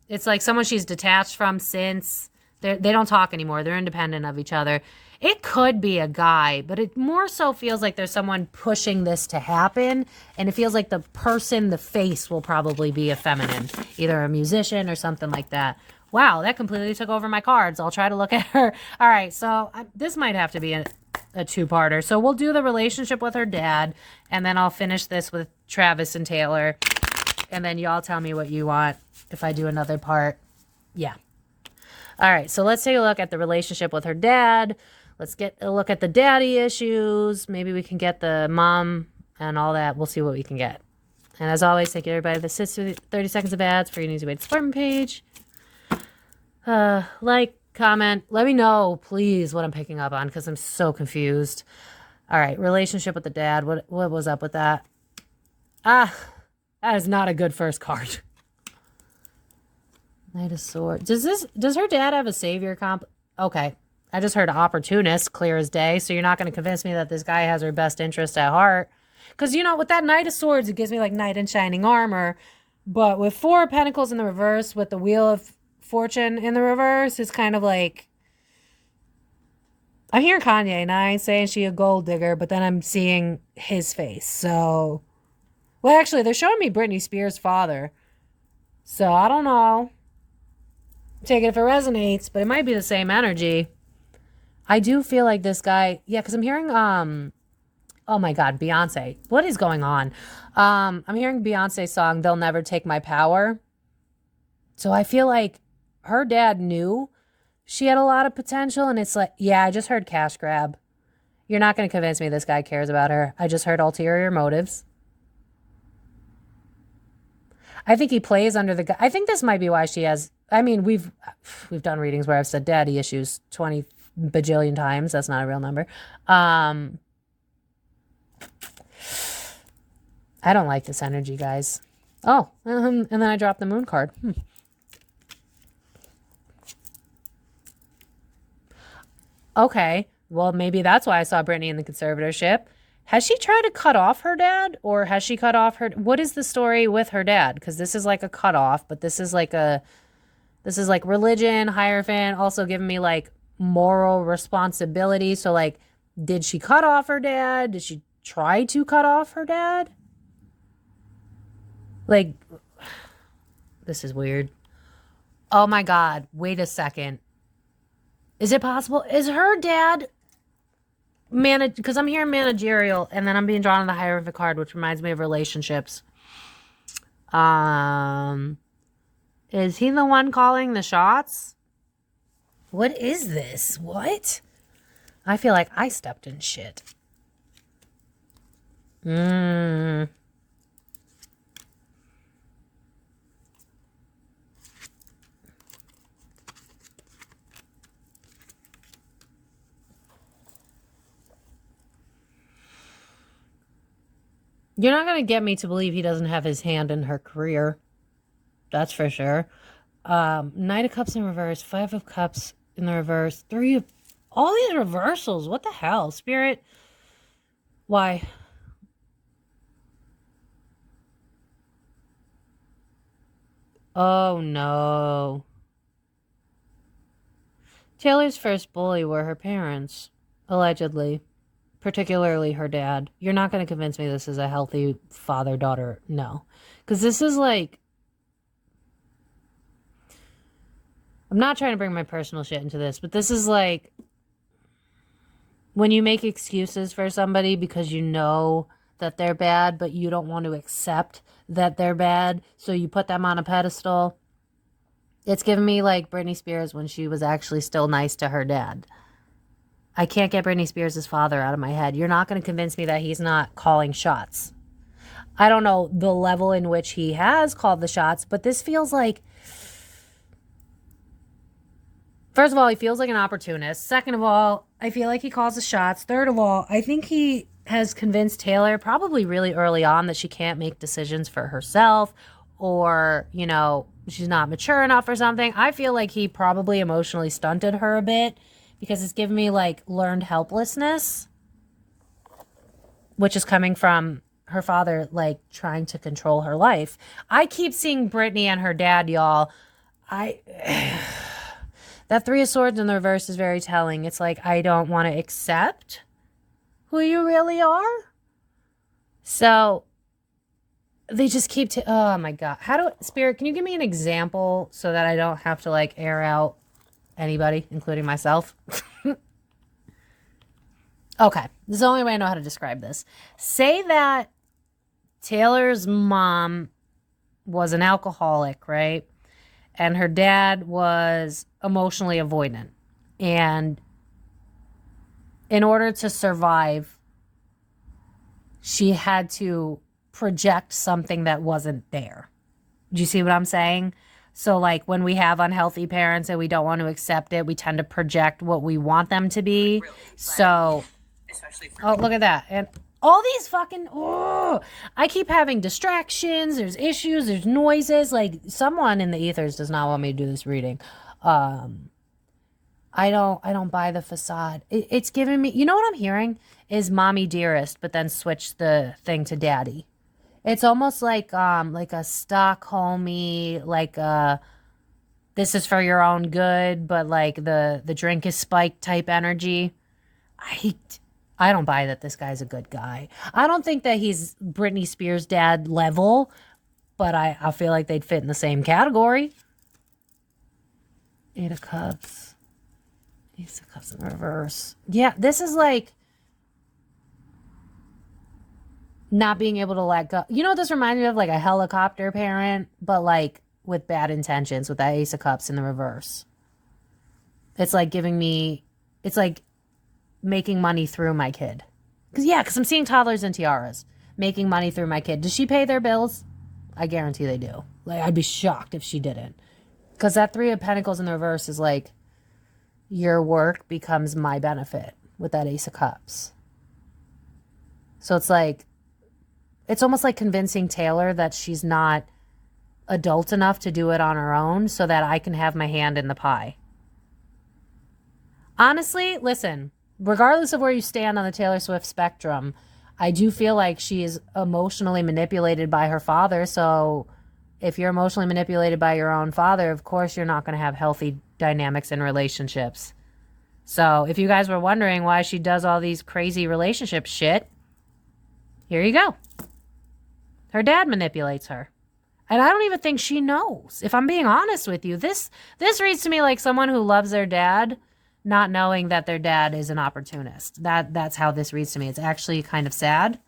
S1: It's like someone she's detached from since... They don't talk anymore. They're independent of each other. It could be a guy, but it more so feels like there's someone pushing this to happen. And it feels like the person, the face, will probably be a feminine. Either a musician or something like that. Wow, that completely took over my cards. I'll try to look at her. All right, so this might have to be a two-parter. So we'll do the relationship with her dad. And then I'll finish this with Travis and Taylor. And then y'all tell me what you want if I do another part. Yeah. All right, so let's take a look at the relationship with her dad. Let's get a look at the daddy issues. Maybe we can get the mom and all that. We'll see what we can get. And as always, thank you everybody that sits through 30 seconds of ads for your easy way to support my page. Like, comment. Let me know, please, what I'm picking up on because I'm so confused. All right, relationship with the dad. What was up with that? That is not a good first card. Knight of Swords. Does her dad have a savior comp? Okay. I just heard opportunist, clear as day. So you're not going to convince me that this guy has her best interest at heart. Because, you know, with that Knight of Swords, it gives me like Knight in Shining Armor. But with Four of Pentacles in the reverse, with the Wheel of Fortune in the reverse, it's kind of like... I'm hearing Kanye, and I ain't saying she a gold digger, but then I'm seeing his face. So... Well, actually, they're showing me Britney Spears' father. So, I don't know. Take it if it resonates, but it might be the same energy. I do feel like this guy, yeah, because I'm hearing, oh my God, Beyonce. What is going on? I'm hearing Beyonce's song, They'll Never Take My Power. So I feel like her dad knew she had a lot of potential, and it's like, yeah, I just heard cash grab. You're not going to convince me this guy cares about her. I just heard ulterior motives. I think he plays under the I think this might be why she has, I mean, we've done readings where I've said daddy issues 20 bajillion times. That's not a real number. I don't like this energy, guys. Oh, and then I dropped the moon card. Okay, well, maybe that's why I saw Britney in the conservatorship. Has she tried to cut off her dad, or has she cut off her? What is the story with her dad? Because this is like a cutoff, but this is like religion, Hierophant, also giving me like moral responsibility. So like, did she cut off her dad? Did she try to cut off her dad? Like, this is weird. Oh my God, wait a second. Is it possible? Is her dad because I'm hearing managerial, and then I'm being drawn on the Hierophant card, which reminds me of relationships. Is he the one calling the shots? What is this? What? I feel like I stepped in shit. You're not going to get me to believe he doesn't have his hand in her career. That's for sure. Knight of Cups in reverse. 5 of Cups in the reverse. 3 of... All these reversals. What the hell? Spirit. Why? Oh, no. Taylor's first bully were her parents. Allegedly. Particularly her dad. You're not going to convince me this is a healthy father-daughter. No. Because this is like... I'm not trying to bring my personal shit into this, but this is like... when you make excuses for somebody because you know that they're bad, but you don't want to accept that they're bad, so you put them on a pedestal. It's giving me like Britney Spears when she was actually still nice to her dad. I can't get Britney Spears' father out of my head. You're not going to convince me that he's not calling shots. I don't know the level in which he has called the shots, but this feels like... First of all, he feels like an opportunist. Second of all, I feel like he calls the shots. Third of all, I think he has convinced Taylor probably really early on that she can't make decisions for herself, or, you know, she's not mature enough or something. I feel like he probably emotionally stunted her a bit, because it's giving me like learned helplessness, which is coming from her father, like trying to control her life. I keep seeing Britney and her dad, y'all. That 3 of Swords in the reverse is very telling. It's like, I don't want to accept who you really are. So they just keep oh my God. Spirit, can you give me an example so that I don't have to like air out anybody, including myself? Okay, this is the only way I know how to describe this. Say that Taylor's mom was an alcoholic, right? And her dad was emotionally avoidant. And in order to survive, she had to project something that wasn't there. Do you see what I'm saying? So like when we have unhealthy parents and we don't want to accept it, we tend to project what we want them to be. So, oh, look at that. And all these fucking, I keep having distractions. There's issues. There's noises. Like someone in the ethers does not want me to do this reading. I don't buy the facade. It's giving me, you know what I'm hearing is mommy dearest, but then switch the thing to daddy. It's almost like a Stockholmy, like this is for your own good, but like the drink is spiked type energy. I don't buy that this guy's a good guy. I don't think that he's Britney Spears' dad level, but I feel like they'd fit in the same category. 8 of Cups. Ace of Cups in reverse. Yeah, this is like not being able to let go. You know what this reminds me of? Like a helicopter parent, but like with bad intentions with that Ace of Cups in the reverse. It's like it's like making money through my kid. Because I'm seeing toddlers and tiaras making money through my kid. Does she pay their bills? I guarantee they do. Like, I'd be shocked if she didn't. Because that Three of Pentacles in the reverse is like, your work becomes my benefit with that Ace of Cups. So it's like, it's almost like convincing Taylor that she's not adult enough to do it on her own so that I can have my hand in the pie. Honestly, listen, regardless of where you stand on the Taylor Swift spectrum, I do feel like she is emotionally manipulated by her father. So if you're emotionally manipulated by your own father, of course you're not going to have healthy dynamics in relationships. So if you guys were wondering why she does all these crazy relationship shit, here you go. Her dad manipulates her. And I don't even think she knows. If I'm being honest with you, this reads to me like someone who loves their dad, not knowing that their dad is an opportunist. That's how this reads to me. It's actually kind of sad,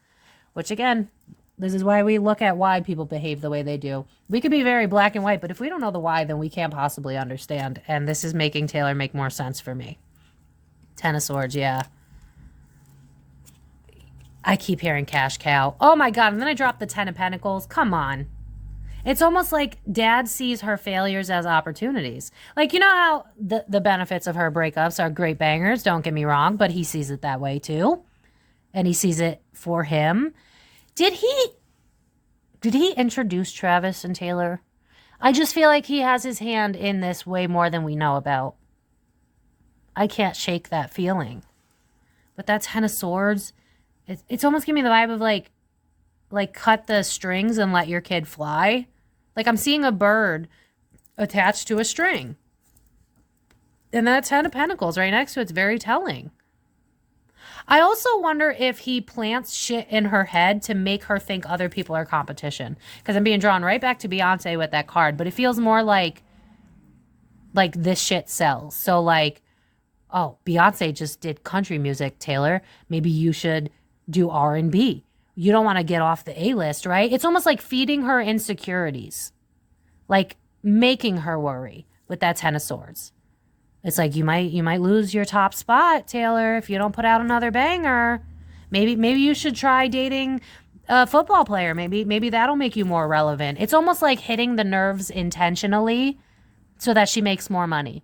S1: which again, this is why we look at why people behave the way they do. We could be very black and white, but if we don't know the why, then we can't possibly understand. And this is making Taylor make more sense for me. Ten of Swords, yeah. I keep hearing cash cow. Oh my God, and then I dropped the Ten of Pentacles. Come on. It's almost like dad sees her failures as opportunities. Like, you know how the benefits of her breakups are great bangers, don't get me wrong, but he sees it that way too. And he sees it for him. Did he introduce Travis and Taylor? I just feel like he has his hand in this way more than we know about. I can't shake that feeling. But that Ten of Swords, it's almost giving me the vibe of like cut the strings and let your kid fly. Like I'm seeing a bird attached to a string. And that Ten of Pentacles right next to it's very telling. I also wonder if he plants shit in her head to make her think other people are competition. Because I'm being drawn right back to Beyonce with that card. But it feels more like this shit sells. So like, oh, Beyonce just did country music, Taylor. Maybe you should do R&B. You don't want to get off the A-list, right? It's almost like feeding her insecurities. Like making her worry with that Ten of Swords. It's like you might lose your top spot, Taylor, if you don't put out another banger. Maybe you should try dating a football player. Maybe that'll make you more relevant. It's almost like hitting the nerves intentionally so that she makes more money.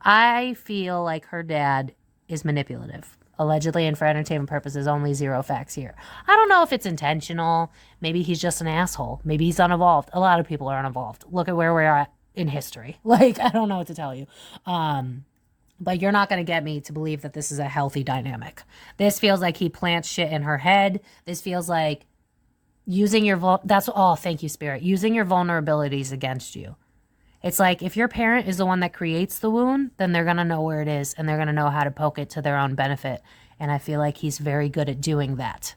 S1: I feel like her dad is manipulative. Allegedly, and for entertainment purposes, only zero facts here. I don't know if it's intentional. Maybe he's just an asshole. Maybe he's unevolved. A lot of people are unevolved. Look at where we are at in history. Like, I don't know what to tell you. But you're not going to get me to believe that this is a healthy dynamic. This feels like he plants shit in her head. This feels like using your, thank you, Spirit. Using your vulnerabilities against you. It's like if your parent is the one that creates the wound, then they're going to know where it is and they're going to know how to poke it to their own benefit. And I feel like he's very good at doing that.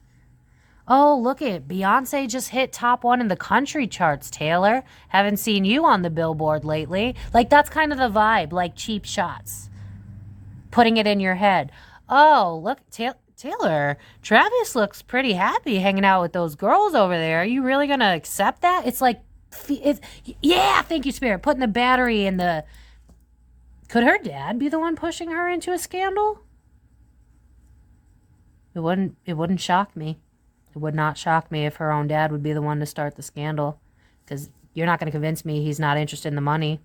S1: Oh, look at Beyonce just hit top 1 in the country charts, Taylor. Haven't seen you on the Billboard lately. Like, that's kind of the vibe, like cheap shots. Putting it in your head. Oh, look, Taylor, Travis looks pretty happy hanging out with those girls over there. Are you really going to accept that? It's like, yeah, thank you, Spirit. Putting the battery in the... Could her dad be the one pushing her into a scandal? It wouldn't shock me. It would not shock me if her own dad would be the one to start the scandal. Because you're not going to convince me he's not interested in the money.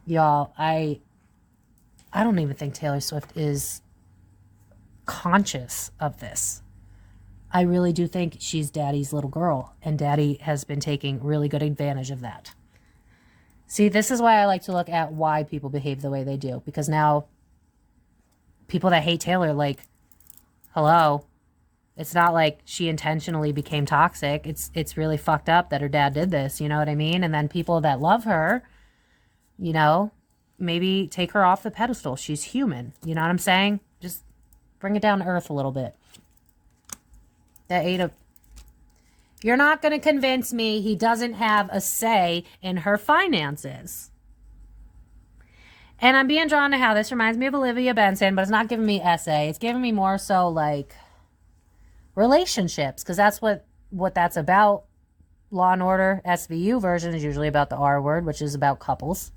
S1: Y'all, I don't even think Taylor Swift is conscious of this. I really do think she's daddy's little girl. And daddy has been taking really good advantage of that. See, this is why I like to look at why people behave the way they do. Because now, people that hate Taylor, like, hello... It's not like she intentionally became toxic. It's really fucked up that her dad did this, you know what I mean? And then people that love her, you know, maybe take her off the pedestal. She's human. You know what I'm saying? Just bring it down to earth a little bit. That You're not going to convince me he doesn't have a say in her finances. And I'm being drawn to how this reminds me of Olivia Benson, but it's not giving me essay. It's giving me more so like... relationships, because that's what that's about. Law and Order SVU version is usually about the R word, which is about couples.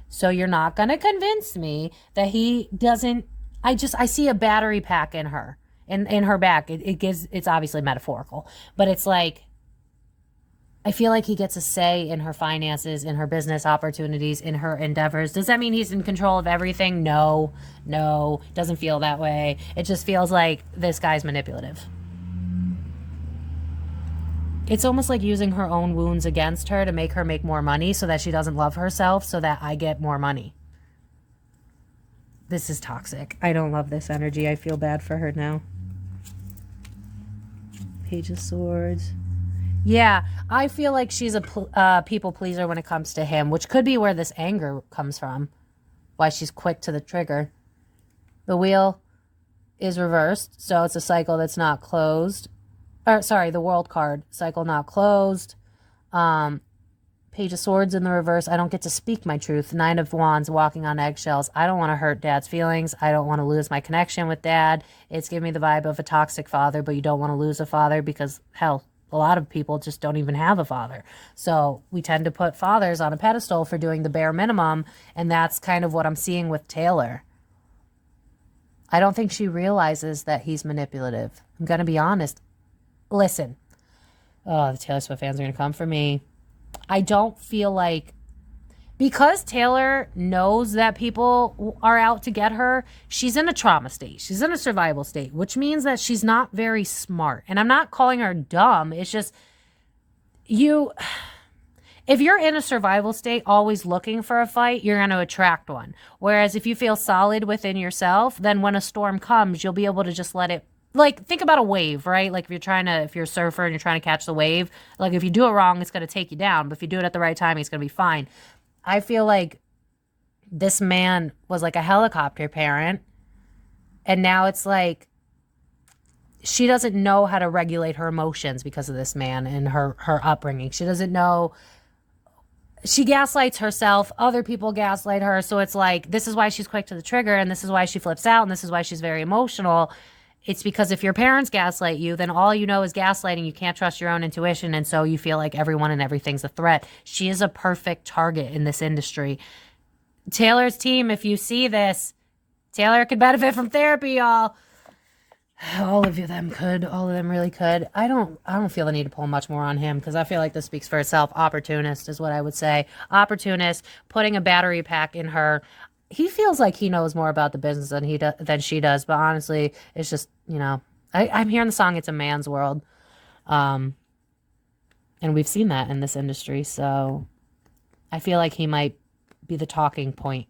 S1: So you're not going to convince me that he doesn't... I see a battery pack in her, in her back. It's obviously metaphorical, but it's like I feel like he gets a say in her finances, in her business opportunities, in her endeavors. Does that mean he's in control of everything? No, doesn't feel that way. It just feels like this guy's manipulative. It's almost like using her own wounds against her to make her make more money so that she doesn't love herself so that I get more money. This is toxic. I don't love this energy. I feel bad for her now. Page of Swords. Yeah, I feel like she's a people pleaser when it comes to him, which could be where this anger comes from. Why she's quick to the trigger. The wheel is reversed, so it's a cycle that's not closed. Or, sorry, the World card. Cycle not closed. Page of Swords in the reverse. I don't get to speak my truth. 9 of Wands, walking on eggshells. I don't want to hurt Dad's feelings. I don't want to lose my connection with Dad. It's giving me the vibe of a toxic father, but you don't want to lose a father because, hell, a lot of people just don't even have a father. So we tend to put fathers on a pedestal for doing the bare minimum, and that's kind of what I'm seeing with Taylor. I don't think she realizes that he's manipulative. I'm going to be honest. Listen. Oh, the Taylor Swift fans are going to come for me. I don't feel like, because Taylor knows that people are out to get her, she's in a trauma state. She's in a survival state, which means that she's not very smart. And I'm not calling her dumb. It's just, if you're in a survival state, always looking for a fight, you're going to attract one. Whereas if you feel solid within yourself, then when a storm comes, you'll be able to just let it. Like, think about a wave, right? Like, if you're a surfer and you're trying to catch the wave, like, if you do it wrong, it's going to take you down. But if you do it at the right time, it's going to be fine. I feel like this man was like a helicopter parent. And now it's like she doesn't know how to regulate her emotions because of this man and her upbringing. She doesn't know. She gaslights herself. Other people gaslight her. So it's like, this is why she's quick to the trigger. And this is why she flips out. And this is why she's very emotional. It's because if your parents gaslight you, then all you know is gaslighting. You can't trust your own intuition, and so you feel like everyone and everything's a threat. She is a perfect target in this industry. Taylor's team, if you see this, Taylor could benefit from therapy, y'all. All of them could. All of them really could. I don't feel the need to pull much more on him because I feel like this speaks for itself. Opportunist is what I would say. Opportunist, putting a battery pack in her. He feels like he knows more about the business than she does, but honestly, it's just, I'm hearing the song "It's a Man's World," and we've seen that in this industry. So I feel like he might be the talking point,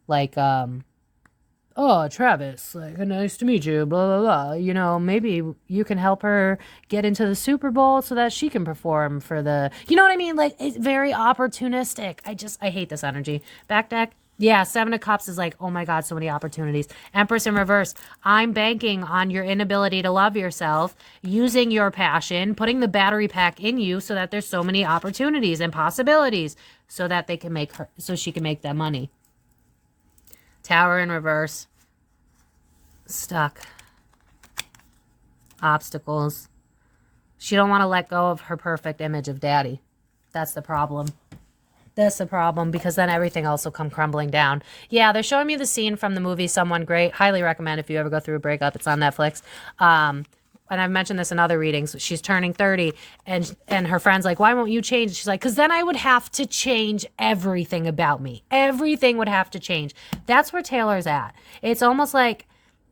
S1: like, oh, Travis, like, nice to meet you, blah blah blah. Maybe you can help her get into the Super Bowl so that she can perform for the, you know what I mean? Like, it's very opportunistic. I hate this energy. Back deck. Yeah, 7 of Cups is like, oh my God, so many opportunities. Empress in reverse. I'm banking on your inability to love yourself, using your passion, putting the battery pack in you so that there's so many opportunities and possibilities so that she can make that money. Tower in reverse. Stuck. Obstacles. She don't want to let go of her perfect image of Daddy. That's the problem. That's the problem, because then everything else will come crumbling down. Yeah, they're showing me the scene from the movie Someone Great. Highly recommend if you ever go through a breakup. It's on Netflix. And I've mentioned this in other readings. She's turning 30, and her friend's like, why won't you change? She's like, because then I would have to change everything about me. Everything would have to change. That's where Taylor's at. It's almost like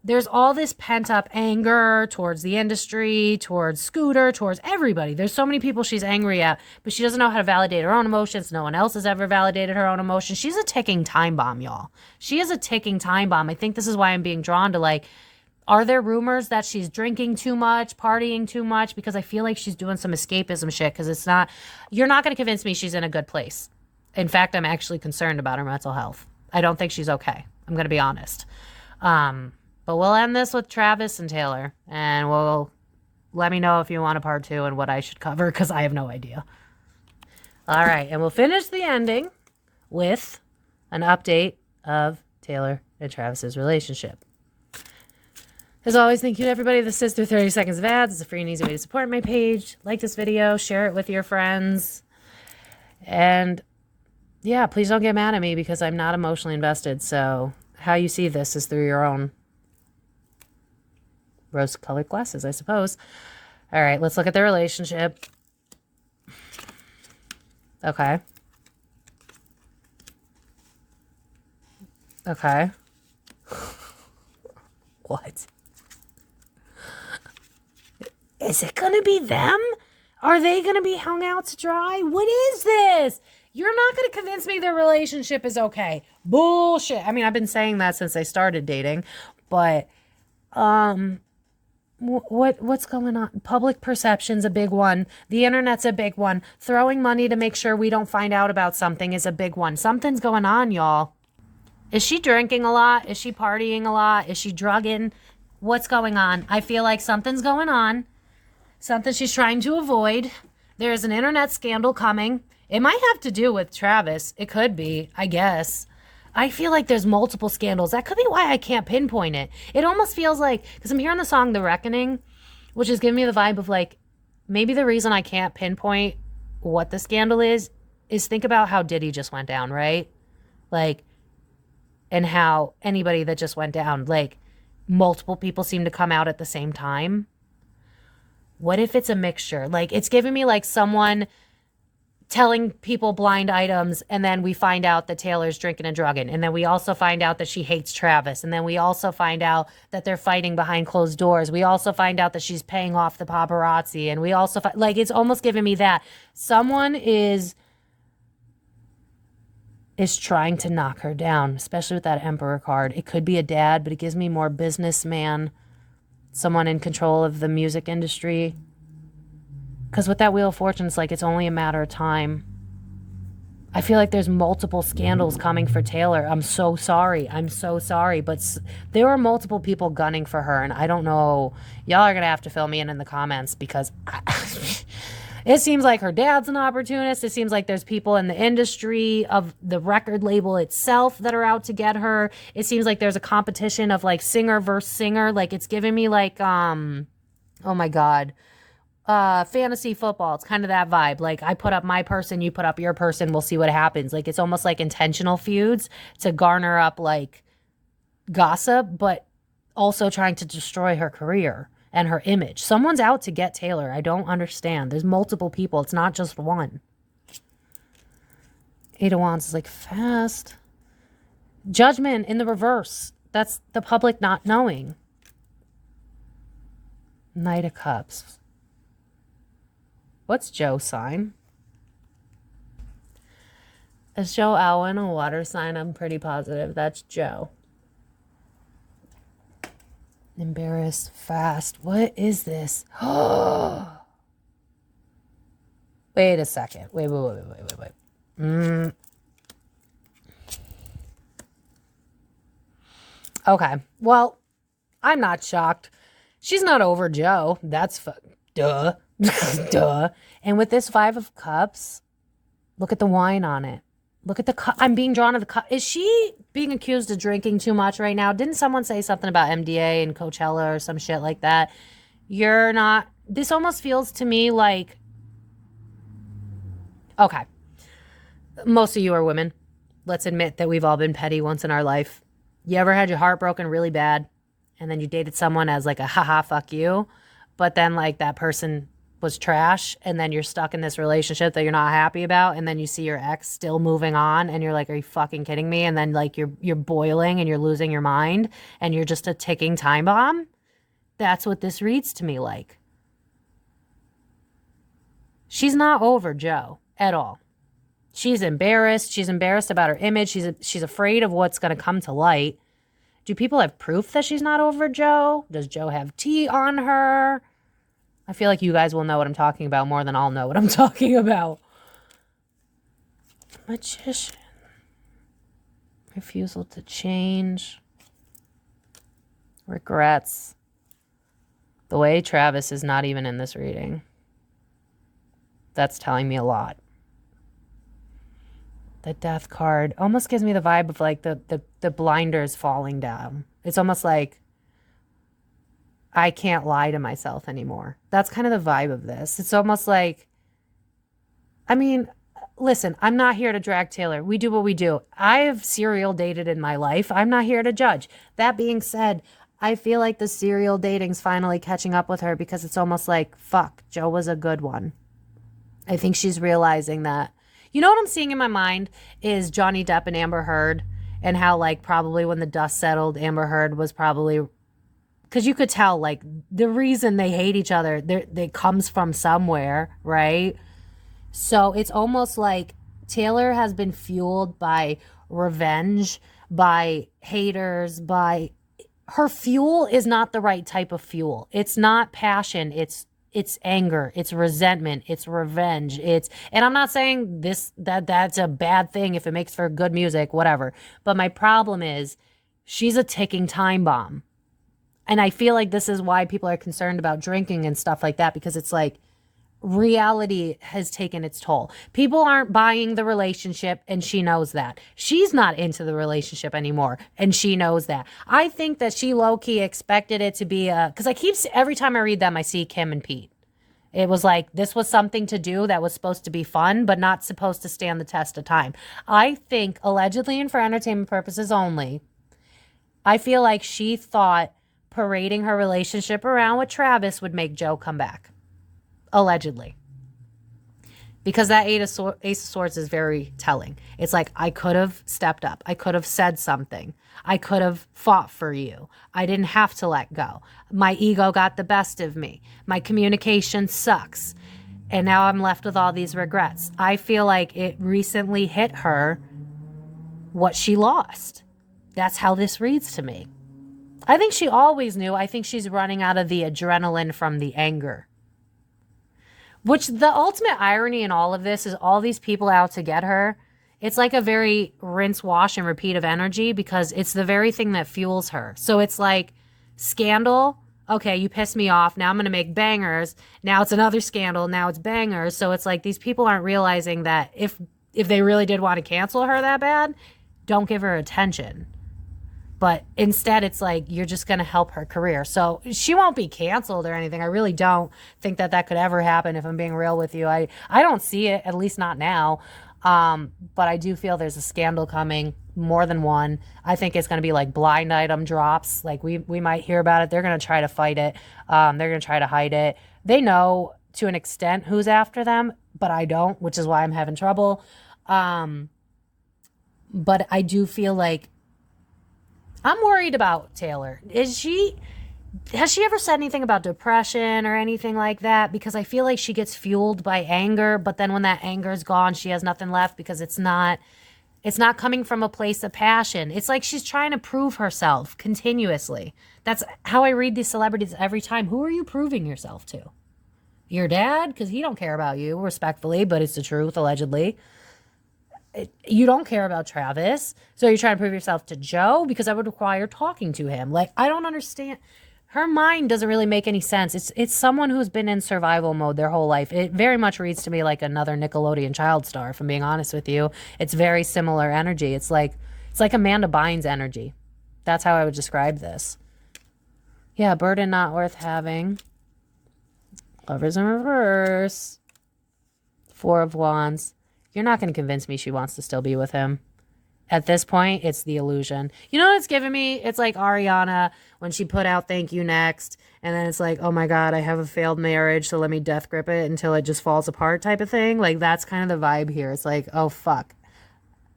S1: there's all this pent-up anger towards the industry, towards Scooter, towards everybody. There's so many people she's angry at, but she doesn't know how to validate her own emotions. No one else has ever validated her own emotions. She's a ticking time bomb, y'all. She is a ticking time bomb. I think this is why I'm being drawn to, like, are there rumors that she's drinking too much, partying too much? Because I feel like she's doing some escapism shit, because you're not going to convince me she's in a good place. In fact, I'm actually concerned about her mental health. I don't think she's okay. I'm going to be honest. But we'll end this with Travis and Taylor, and we'll let me know if you want a part 2 and what I should cover, because I have no idea. All right, and we'll finish the ending with an update of Taylor and Travis's relationship. As always, thank you to everybody that sits through 30 seconds of ads. It's a free and easy way to support my page. Like this video, share it with your friends. And yeah, please don't get mad at me because I'm not emotionally invested. So how you see this is through your own rose-colored glasses, I suppose. All right, let's look at their relationship. Okay. Okay. What? Is it going to be them? Are they going to be hung out to dry? What is this? You're not going to convince me their relationship is okay. Bullshit. I mean, I've been saying that since they started dating, but what's going on? Public perception's a big one. The internet's a big one. Throwing money to make sure we don't find out about something is a big one. Something's going on, y'all. Is she drinking a lot? Is she partying a lot? Is she drugging? What's going on? I feel like something's going on. Something she's trying to avoid. There's an internet scandal coming. It might have to do with Travis. It could be, I guess. I feel like there's multiple scandals. That could be why I can't pinpoint it. It almost feels like, because I'm hearing the song The Reckoning, which is giving me the vibe of like, maybe the reason I can't pinpoint what the scandal is think about how Diddy just went down, right? Like, and how anybody that just went down, like, multiple people seem to come out at the same time. What if it's a mixture? Like, it's giving me like someone telling people blind items, and then we find out that Taylor's drinking and drugging, and then we also find out that she hates Travis, and then we also find out that they're fighting behind closed doors. We also find out that she's paying off the paparazzi, and we also like, it's almost giving me that someone is trying to knock her down, especially with that Emperor card. It could be a dad, but it gives me more businessman, someone in control of the music industry. Because with that Wheel of Fortune, it's like it's only a matter of time. I feel like there's multiple scandals coming for Taylor. I'm so sorry. But there are multiple people gunning for her, and I don't know. Y'all are going to have to fill me in the comments, because it seems like her dad's an opportunist. It seems like there's people in the industry of the record label itself that are out to get her. It seems like there's a competition of like singer versus singer. Like, it's giving me like, oh my God, fantasy football. It's kind of that vibe. Like, I put up my person, you put up your person, we'll see what happens. Like, it's almost like intentional feuds to garner up like gossip, but also trying to destroy her career and her image. Someone's out to get Taylor. I don't understand. There's multiple people. It's not just one. Eight of Wands is like fast. Judgment in the reverse. That's the public not knowing. Knight of Cups. What's Joe's sign? Is Joe Alwyn a water sign? I'm pretty positive that's Joe. Embarrassed, fast. What is this? Wait a second. Wait. Okay. Well, I'm not shocked. She's not over Joe. That's duh. Duh. And with this Five of Cups, look at the wine on it. Look at the cup. I'm being drawn to the cup. Is she being accused of drinking too much right now? Didn't someone say something about MDA and Coachella or some shit like that? You're not. This almost feels to me like. Okay. Most of you are women. Let's admit that we've all been petty once in our life. You ever had your heart broken really bad, and then you dated someone as like a haha fuck you, but then like that person was trash, and then you're stuck in this relationship that you're not happy about, and then you see your ex still moving on, and you're like, are you fucking kidding me? And then like you're boiling and you're losing your mind, and you're just a ticking time bomb. That's what this reads to me like. She's not over Joe at all. She's embarrassed. She's embarrassed about her image. She's afraid of what's going to come to light. Do people have proof that she's not over Joe? Does Joe have tea on her? I feel like you guys will know what I'm talking about more than I'll know what I'm talking about. Magician. Refusal to change. Regrets. The way Travis is not even in this reading. That's telling me a lot. The Death card almost gives me the vibe of like the blinders falling down. It's almost like I can't lie to myself anymore. That's kind of the vibe of this. It's almost like, I mean, listen, I'm not here to drag Taylor. We do what we do. I have serial dated in my life. I'm not here to judge. That being said, I feel like the serial dating's finally catching up with her, because it's almost like, fuck, Joe was a good one. I think she's realizing that, You know what I'm seeing in my mind is Johnny Depp and Amber Heard, and how like probably when the dust settled, Amber Heard was probably, because you could tell like the reason they hate each other, they comes from somewhere, right? So it's almost like Taylor has been fueled by revenge, by haters, by her fuel is not the right type of fuel. It's not passion. It's anger, it's resentment, it's revenge. And I'm not saying that's a bad thing if it makes for good music, whatever. But my problem is she's a ticking time bomb. And I feel like this is why people are concerned about drinking and stuff like that, because it's like reality has taken its toll. People aren't buying the relationship, and she knows that. She's not into the relationship anymore, and she knows that. I think that she low-key expected it to be because every time I read them, I see Kim and Pete. It was like, this was something to do that was supposed to be fun, but not supposed to stand the test of time. I think, allegedly and for entertainment purposes only, I feel like she thought parading her relationship around with Travis would make Joe come back. Allegedly. Because that Ace of Swords is very telling. It's like, I could have stepped up. I could have said something. I could have fought for you. I didn't have to let go. My ego got the best of me. My communication sucks. And now I'm left with all these regrets. I feel like it recently hit her what she lost. That's how this reads to me. I think she always knew. I think she's running out of the adrenaline from the anger. Which the ultimate irony in all of this is all these people out to get her. It's like a very rinse, wash, and repeat of energy, because it's the very thing that fuels her. So it's like scandal. Okay, you pissed me off. Now I'm going to make bangers. Now it's another scandal. Now it's bangers. So it's like these people aren't realizing that if they really did want to cancel her that bad, don't give her attention. But instead, it's like, you're just going to help her career. So she won't be canceled or anything. I really don't think that could ever happen, if I'm being real with you. I don't see it, at least not now. But I do feel there's a scandal coming, more than one. I think it's going to be like blind item drops. Like we might hear about it. They're going to try to fight it. They're going to try to hide it. They know to an extent who's after them, but I don't, which is why I'm having trouble. But I do feel like I'm worried about Taylor. Has she ever said anything about depression or anything like that? Because I feel like she gets fueled by anger, but then when that anger is gone, she has nothing left, because it's not coming from a place of passion. It's like she's trying to prove herself continuously. That's how I read these celebrities every time. Who are you proving yourself to? Your dad? Because he don't care about you, respectfully, but it's the truth, allegedly. You don't care about Travis, so you're trying to prove yourself to Joe, because that would require talking to him. Like, I don't understand. Her mind doesn't really make any sense. It's someone who's been in survival mode their whole life. It very much reads to me like another Nickelodeon child star, if I'm being honest with you. It's very similar energy. It's like Amanda Bynes energy. That's how I would describe this. Yeah, burden not worth having. Lovers in reverse. 4 of Wands. You're not going to convince me she wants to still be with him. At this point, it's the illusion. You know what it's giving me? It's like Ariana when she put out Thank You Next. And then it's like, oh my God, I have a failed marriage, so let me death grip it until it just falls apart type of thing. Like, that's kind of the vibe here. It's like, oh fuck,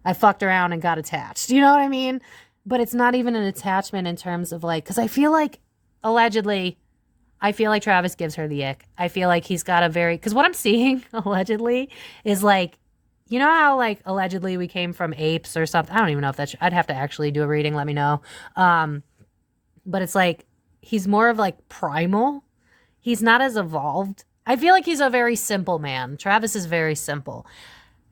S1: I fucked around and got attached. You know what I mean? But it's not even an attachment in terms of like, because I feel like, allegedly, I feel like Travis gives her the ick. I feel like he's got a very, because what I'm seeing, allegedly, is like, you know how, like, allegedly we came from apes or something? I don't even know if that's... I'd have to actually do a reading. Let me know. But it's like, he's more of, like, primal. He's not as evolved. I feel like he's a very simple man. Travis is very simple.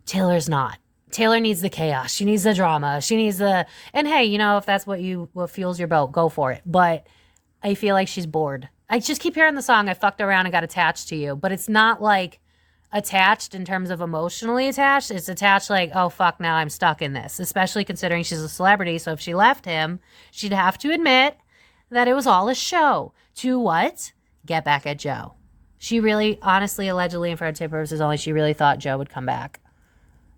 S1: Taylor's not. Taylor needs the chaos. She needs the drama. She needs the... And hey, you know, if that's what fuels your boat, go for it. But I feel like she's bored. I just keep hearing the song, I fucked around and got attached to you. But it's not, like... attached in terms of emotionally attached. It's attached like, oh fuck, now I'm stuck in this, especially considering she's a celebrity. So if she left him, she'd have to admit that it was all a show to what? Get back at Joe. She really, honestly, allegedly, and for entertainment purposes only, she really thought Joe would come back.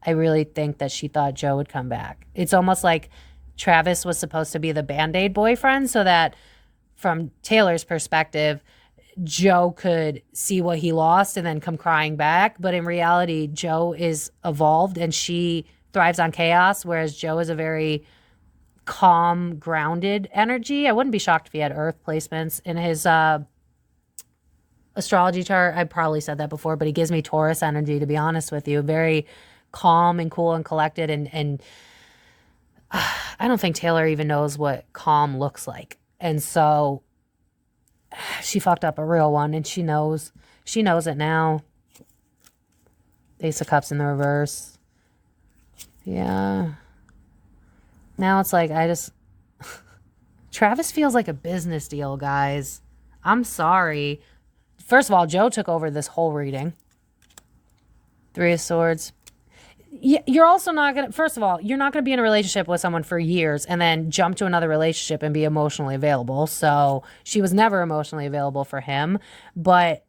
S1: I really think that she thought Joe would come back. It's almost like Travis was supposed to be the Band-Aid boyfriend, so that from Taylor's perspective, Joe could see what he lost and then come crying back. But in reality, Joe is evolved and she thrives on chaos, whereas Joe is a very calm, grounded energy. I wouldn't be shocked if he had earth placements in his astrology chart. I probably said that before, but he gives me Taurus energy, to be honest with you. Very calm and cool and collected. And I don't think Taylor even knows what calm looks like. And so she fucked up a real one, and she knows it now. Ace of Cups in the reverse. Yeah. Now it's like, Travis feels like a business deal, guys. I'm sorry. First of all, Joe took over this whole reading. Three of Swords. You're also not going to, first of all, you're not going to be in a relationship with someone for years and then jump to another relationship and be emotionally available. So she was never emotionally available for him. But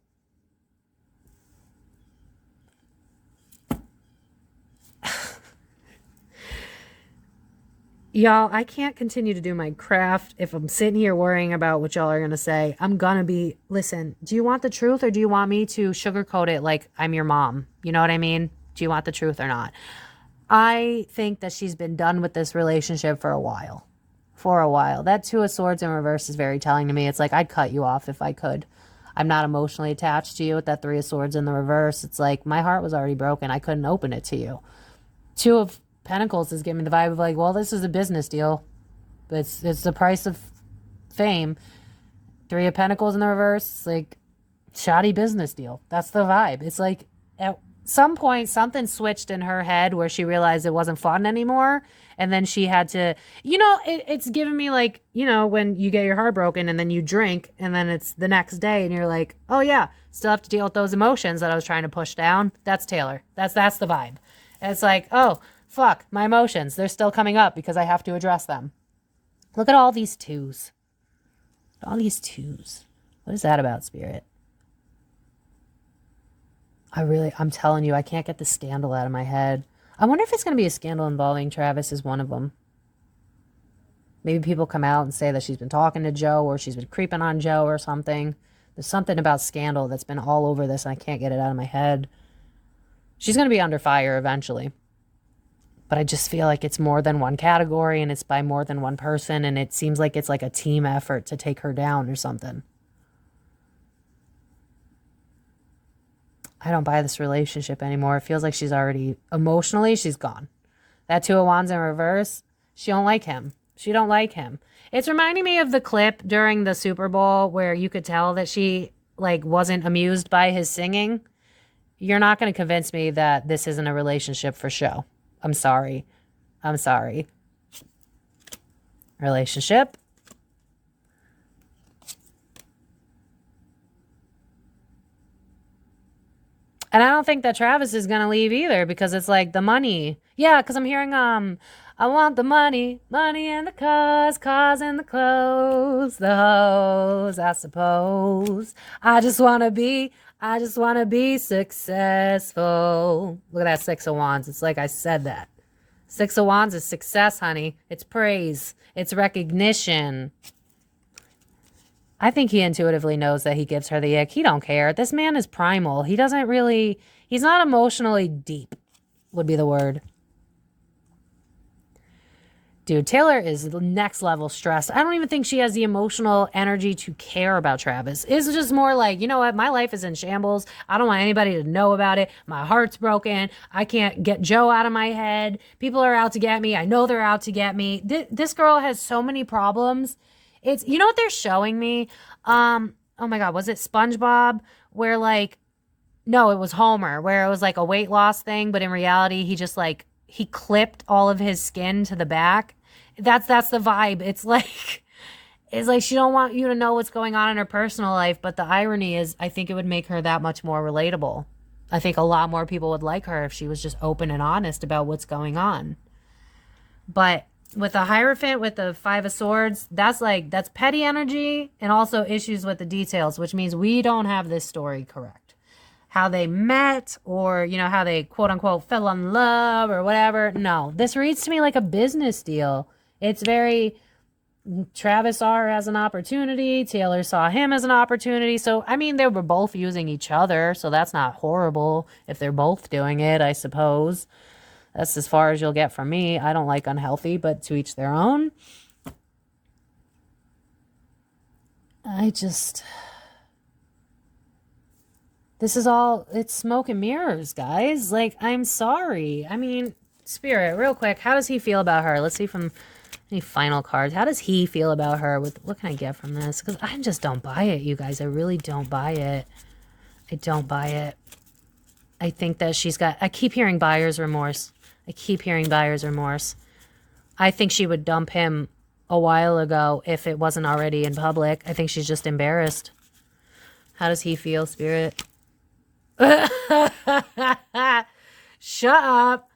S1: y'all, I can't continue to do my craft if I'm sitting here worrying about what y'all are going to say. I'm going to be, listen, do you want the truth or do you want me to sugarcoat it like I'm your mom? You know what I mean? Do you want the truth or not? I think that she's been done with this relationship for a while. That Two of Swords in reverse is very telling to me. It's like, I'd cut you off if I could. I'm not emotionally attached to you with that Three of Swords in the reverse. It's like, my heart was already broken. I couldn't open it to you. Two of Pentacles is giving me the vibe of like, well, this is a business deal. It's the price of fame. Three of Pentacles in the reverse. It's like, shoddy business deal. That's the vibe. It's like, at some point, something switched in her head where she realized it wasn't fun anymore. And then she had to, it's giving me like, when you get your heart broken and then you drink and then it's the next day and you're like, oh yeah, still have to deal with those emotions that I was trying to push down. That's Taylor. That's the vibe. And it's like, oh, fuck, my emotions. They're still coming up because I have to address them. Look at all these twos. What is that about, Spirit? I'm telling you, I can't get the scandal out of my head. I wonder if it's going to be a scandal involving Travis as one of them. Maybe people come out and say that she's been talking to Joe or she's been creeping on Joe or something. There's something about scandal that's been all over this and I can't get it out of my head. She's going to be under fire eventually. But I just feel like it's more than one category and it's by more than one person and it seems like it's like a team effort to take her down or something. I don't buy this relationship anymore. It feels like she's already, emotionally, she's gone. That Two of Wands in reverse, she don't like him. It's reminding me of the clip during the Super Bowl where you could tell that she wasn't amused by his singing. You're not going to convince me that this isn't a relationship for show. I'm sorry. Relationship. And I don't think that Travis is going to leave either because it's like the money. Yeah, because I'm hearing, I want the money and the cars and the clothes, the hoes, I suppose. I just want to be successful. Look at that Six of Wands. It's like I said that. Six of Wands is success, honey. It's praise. It's recognition. I think he intuitively knows that he gives her the ick. He don't care. This man is primal. He's not emotionally deep, would be the word. Dude, Taylor is next level stressed. I don't even think she has the emotional energy to care about Travis. It's just more like, you know what? My life is in shambles. I don't want anybody to know about it. My heart's broken. I can't get Joe out of my head. People are out to get me. I know they're out to get me. This girl has so many problems. It's, you know what they're showing me? Oh my God, was it SpongeBob? Where no, it was Homer, where it was like a weight loss thing, but in reality, he just he clipped all of his skin to the back. That's the vibe. It's like she don't want you to know what's going on in her personal life, but the irony is I think it would make her that much more relatable. I think a lot more people would like her if she was just open and honest about what's going on. But with the Hierophant, with the Five of Swords, that's petty energy and also issues with the details, which means we don't have this story correct. How they met or, how they quote unquote fell in love or whatever. No, this reads to me like a business deal. It's very, Travis saw her as an opportunity. Taylor saw him as an opportunity. So, I mean, they were both using each other. So that's not horrible if they're both doing it, I suppose. That's as far as you'll get from me. I don't like unhealthy, but to each their own. This is all, it's smoke and mirrors, guys. Like, I'm sorry. I mean, Spirit, real quick, how does he feel about her? Let's see from any final cards. How does he feel about her? What can I get from this? Because I just don't buy it, you guys. I really don't buy it. I don't buy it. I think that I keep hearing buyer's remorse. I think she would dump him a while ago if it wasn't already in public. I think she's just embarrassed. How does he feel, Spirit? Shut up.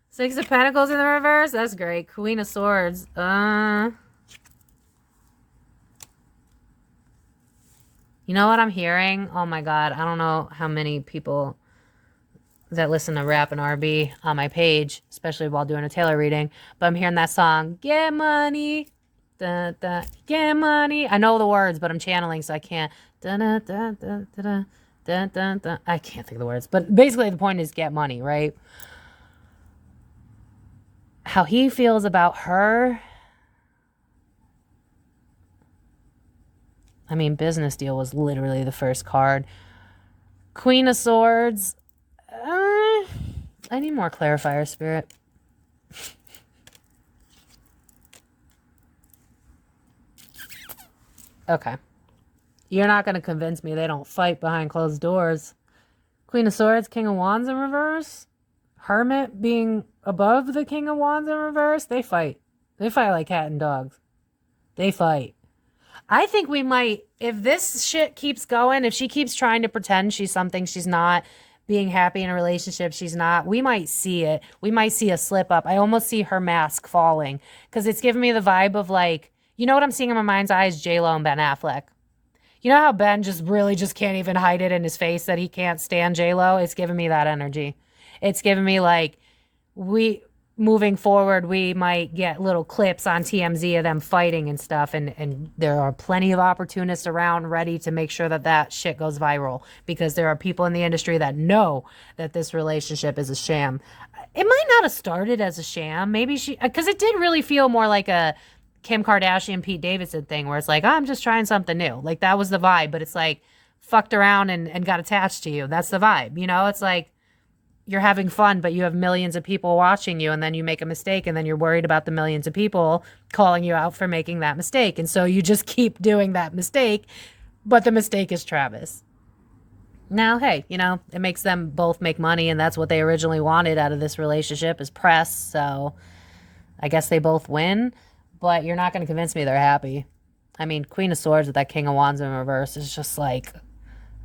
S1: Six of Pentacles in the reverse. That's great. Queen of Swords. You know what I'm hearing? Oh my God. I don't know how many people that listen to rap and R&B on my page, especially while doing a Taylor reading, but I'm hearing that song, Get Money, da, da, get money. I know the words, but I'm channeling, so I can't. Da, da, da, da, da, da, da, da. I can't think of the words, but basically the point is get money, right? How he feels about her. I mean, business deal was literally the first card. Queen of Swords. I need more clarifier, Spirit. Okay. You're not going to convince me they don't fight behind closed doors. Queen of Swords, King of Wands in reverse. Hermit being above the King of Wands in reverse. They fight. They fight like cat and dogs. They fight. I think we might, if this shit keeps going, if she keeps trying to pretend she's something she's not, being happy in a relationship she's not, we might see it. We might see a slip up. I almost see her mask falling because it's giving me the vibe of like, you know what I'm seeing in my mind's eye is J-Lo and Ben Affleck. You know how Ben just can't even hide it in his face that he can't stand J-Lo? It's giving me that energy. It's giving me like, moving forward, we might get little clips on TMZ of them fighting and stuff. And there are plenty of opportunists around ready to make sure that that shit goes viral because there are people in the industry that know that this relationship is a sham. It might not have started as a sham. Maybe because it did really feel more like a Kim Kardashian, Pete Davidson thing where it's like, oh, I'm just trying something new. Like that was the vibe, but it's like fucked around and got attached to you. That's the vibe. You know, it's like, you're having fun, but you have millions of people watching you, and then you make a mistake, and then you're worried about the millions of people calling you out for making that mistake. And so you just keep doing that mistake, but the mistake is Travis. Now, hey, you know, it makes them both make money, and that's what they originally wanted out of this relationship is press. So I guess they both win, but you're not going to convince me they're happy. I mean, Queen of Swords with that King of Wands in reverse is just like,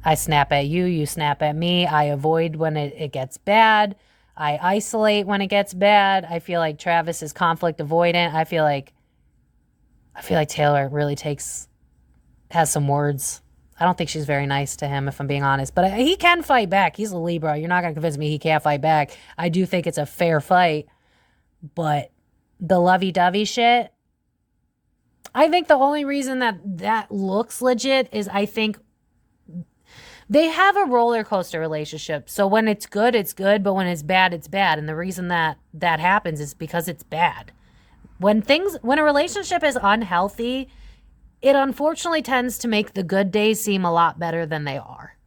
S1: I snap at you, you snap at me. I avoid when it gets bad. I isolate when it gets bad. I feel like Travis is conflict avoidant. I feel like Taylor really has some words. I don't think she's very nice to him, if I'm being honest. But he can fight back. He's a Libra. You're not going to convince me he can't fight back. I do think it's a fair fight. But the lovey-dovey shit, I think the only reason that looks legit is I think they have a roller coaster relationship. So when it's good, it's good. But when it's bad, it's bad. And the reason that happens is because it's bad. When a relationship is unhealthy, it unfortunately tends to make the good days seem a lot better than they are.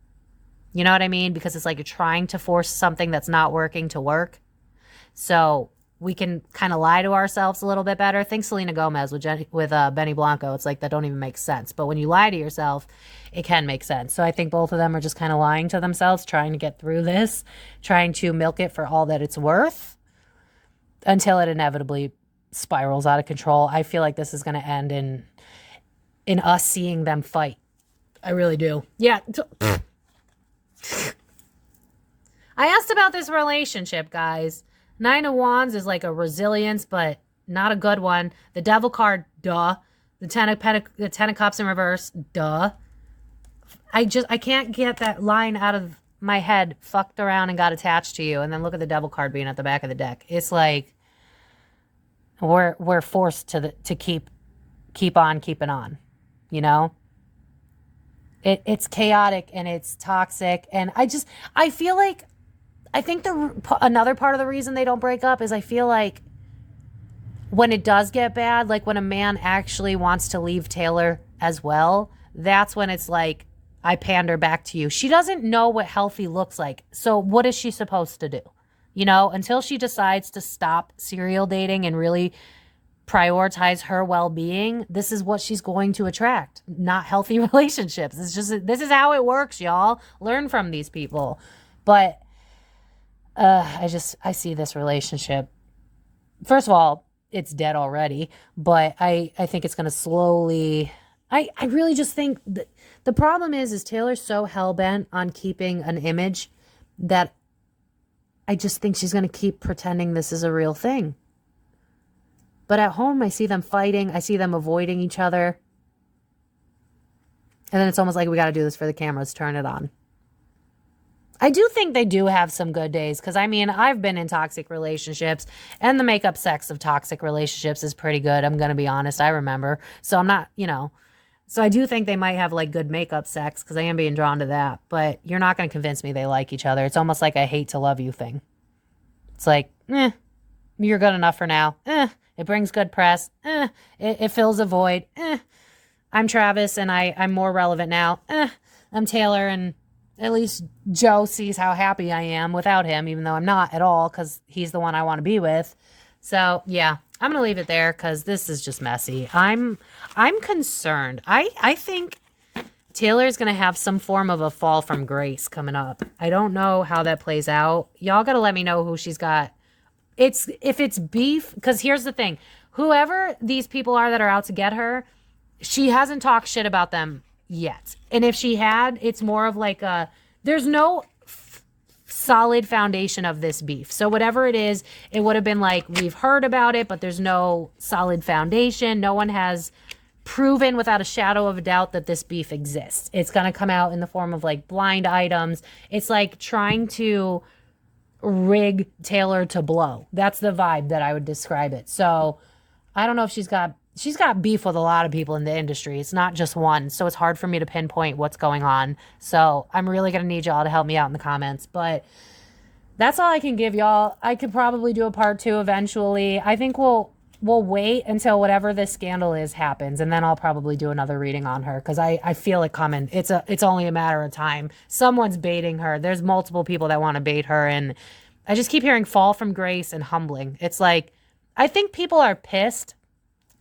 S1: You know what I mean? Because it's like you're trying to force something that's not working to work. So we can kind of lie to ourselves a little bit better. Think Selena Gomez with Benny Blanco. It's like that don't even make sense. But when you lie to yourself, it can make sense. So I think both of them are just kind of lying to themselves, trying to get through this, trying to milk it for all that it's worth until it inevitably spirals out of control. I feel like this is going to end in us seeing them fight. I really do. Yeah. I asked about this relationship, guys. Nine of Wands is like a resilience, but not a good one. The Devil card, duh. The Ten of Cups in reverse, duh. I can't get that line out of my head. Fucked around and got attached to you. And then look at the Devil card being at the back of the deck. It's like we're forced to keep keep on keeping on, you know? It's chaotic and it's toxic. And I feel like, I think another part of the reason they don't break up is I feel like when it does get bad, like when a man actually wants to leave Taylor as well, that's when it's like, I pander back to you. She doesn't know what healthy looks like. So what is she supposed to do? You know, until she decides to stop serial dating and really prioritize her well-being, this is what she's going to attract, not healthy relationships. This is how it works, y'all. Learn from these people. But I see this relationship. First of all, it's dead already, but I think it's going to slowly, I really just think the problem is Taylor's so hell-bent on keeping an image that I just think she's going to keep pretending this is a real thing. But at home, I see them fighting. I see them avoiding each other. And then it's almost like we got to do this for the cameras. Turn it on. I do think they do have some good days. Because, I mean, I've been in toxic relationships. And the makeup sex of toxic relationships is pretty good. I'm going to be honest. I remember. So I'm not, you know. So I do think they might have, like, good makeup sex. Because I am being drawn to that. But you're not going to convince me they like each other. It's almost like a hate to love you thing. It's like, you're good enough for now. It brings good press. It fills a void. I'm Travis and I'm more relevant now. I'm Taylor and at least Joe sees how happy I am without him, even though I'm not at all because he's the one I want to be with. So, yeah, I'm going to leave it there because this is just messy. I'm concerned. I think Taylor's going to have some form of a fall from grace coming up. I don't know how that plays out. Y'all got to let me know who she's got. If it's beef, because here's the thing. Whoever these people are that are out to get her, she hasn't talked shit about them yet. And if she had, it's more of like there's no solid foundation of this beef. So whatever it is, it would have been like, we've heard about it, but there's no solid foundation. No one has proven without a shadow of a doubt that this beef exists. It's going to come out in the form of like blind items. It's like trying to rig Taylor to blow. That's the vibe that I would describe it. So I don't know if she's got beef with a lot of people in the industry. It's not just one. So it's hard for me to pinpoint what's going on. So I'm really going to need y'all to help me out in the comments. But that's all I can give y'all. I could probably do a part 2 eventually. I think we'll wait until whatever this scandal is happens. And then I'll probably do another reading on her. Because I feel it coming. It's only a matter of time. Someone's baiting her. There's multiple people that want to bait her. And I just keep hearing fall from grace and humbling. It's like, I think people are pissed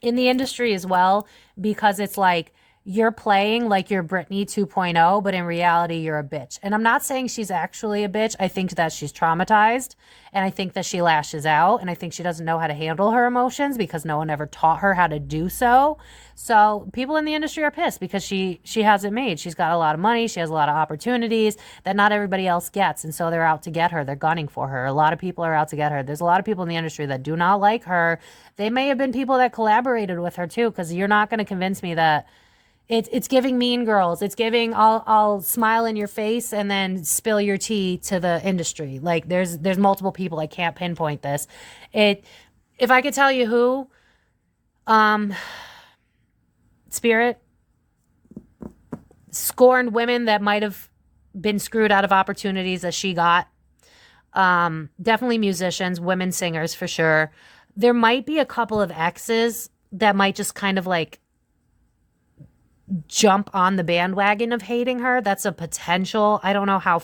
S1: in the industry as well, because it's like you're playing like you're Britney 2.0, but in reality, you're a bitch. And I'm not saying she's actually a bitch. I think that she's traumatized, and I think that she lashes out, and I think she doesn't know how to handle her emotions because no one ever taught her how to do so. So people in the industry are pissed because she has it made. She's got a lot of money. She has a lot of opportunities that not everybody else gets. And so they're out to get her. They're gunning for her. A lot of people are out to get her. There's a lot of people in the industry that do not like her. They may have been people that collaborated with her too, because you're not going to convince me that it's giving Mean Girls. It's giving I'll smile in your face and then spill your tea to the industry. Like there's multiple people. I can't pinpoint this. If I could tell you who, Spirit scorned women that might have been screwed out of opportunities as she got. Definitely musicians, women singers for sure. There might be a couple of exes that might just kind of like jump on the bandwagon of hating her. That's a potential. I don't know how.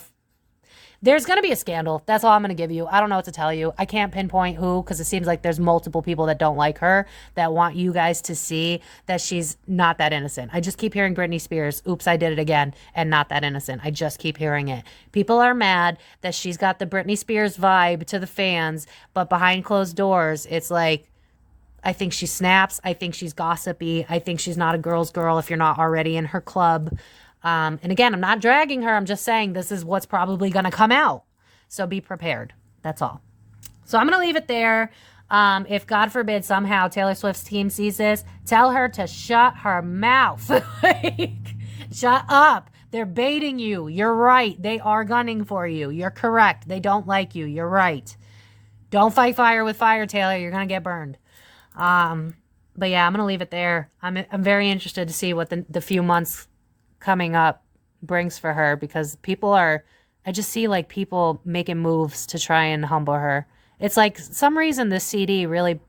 S1: There's going to be a scandal. That's all I'm going to give you. I don't know what to tell you. I can't pinpoint who, because it seems like there's multiple people that don't like her that want you guys to see that she's not that innocent. I just keep hearing Britney Spears, oops, I did it again, and not that innocent. I just keep hearing it. People are mad that she's got the Britney Spears vibe to the fans, but behind closed doors, it's like, I think she snaps. I think she's gossipy. I think she's not a girl's girl if you're not already in her club. And again, I'm not dragging her. I'm just saying this is what's probably going to come out. So be prepared. That's all. So I'm going to leave it there. If God forbid somehow Taylor Swift's team sees this, tell her to shut her mouth. Like, shut up. They're baiting you. You're right. They are gunning for you. You're correct. They don't like you. You're right. Don't fight fire with fire, Taylor. You're going to get burned. But yeah, I'm going to leave it there. I'm very interested to see what the few months coming up brings for her, because I just see like people making moves to try and humble her. It's like some reason this CD really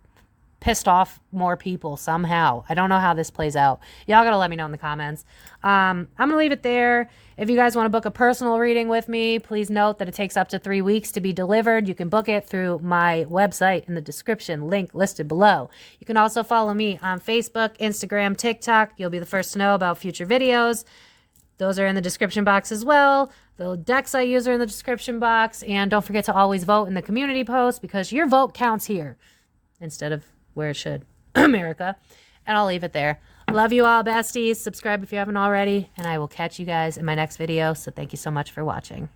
S1: pissed off more people somehow. I don't know how this plays out. Y'all gotta let me know in the comments. I'm gonna leave it there. If you guys want to book a personal reading with me, please note that it takes up to 3 weeks to be delivered. You can book it through my website in the description, link listed below. You can also follow me on Facebook, Instagram, TikTok. You'll be the first to know about future videos. Those are in the description box as well. The decks I use are in the description box. And don't forget to always vote in the community post, because your vote counts here instead of where it should. America. And I'll leave it there. Love you all, besties. Subscribe if you haven't already. And I will catch you guys in my next video. So thank you so much for watching.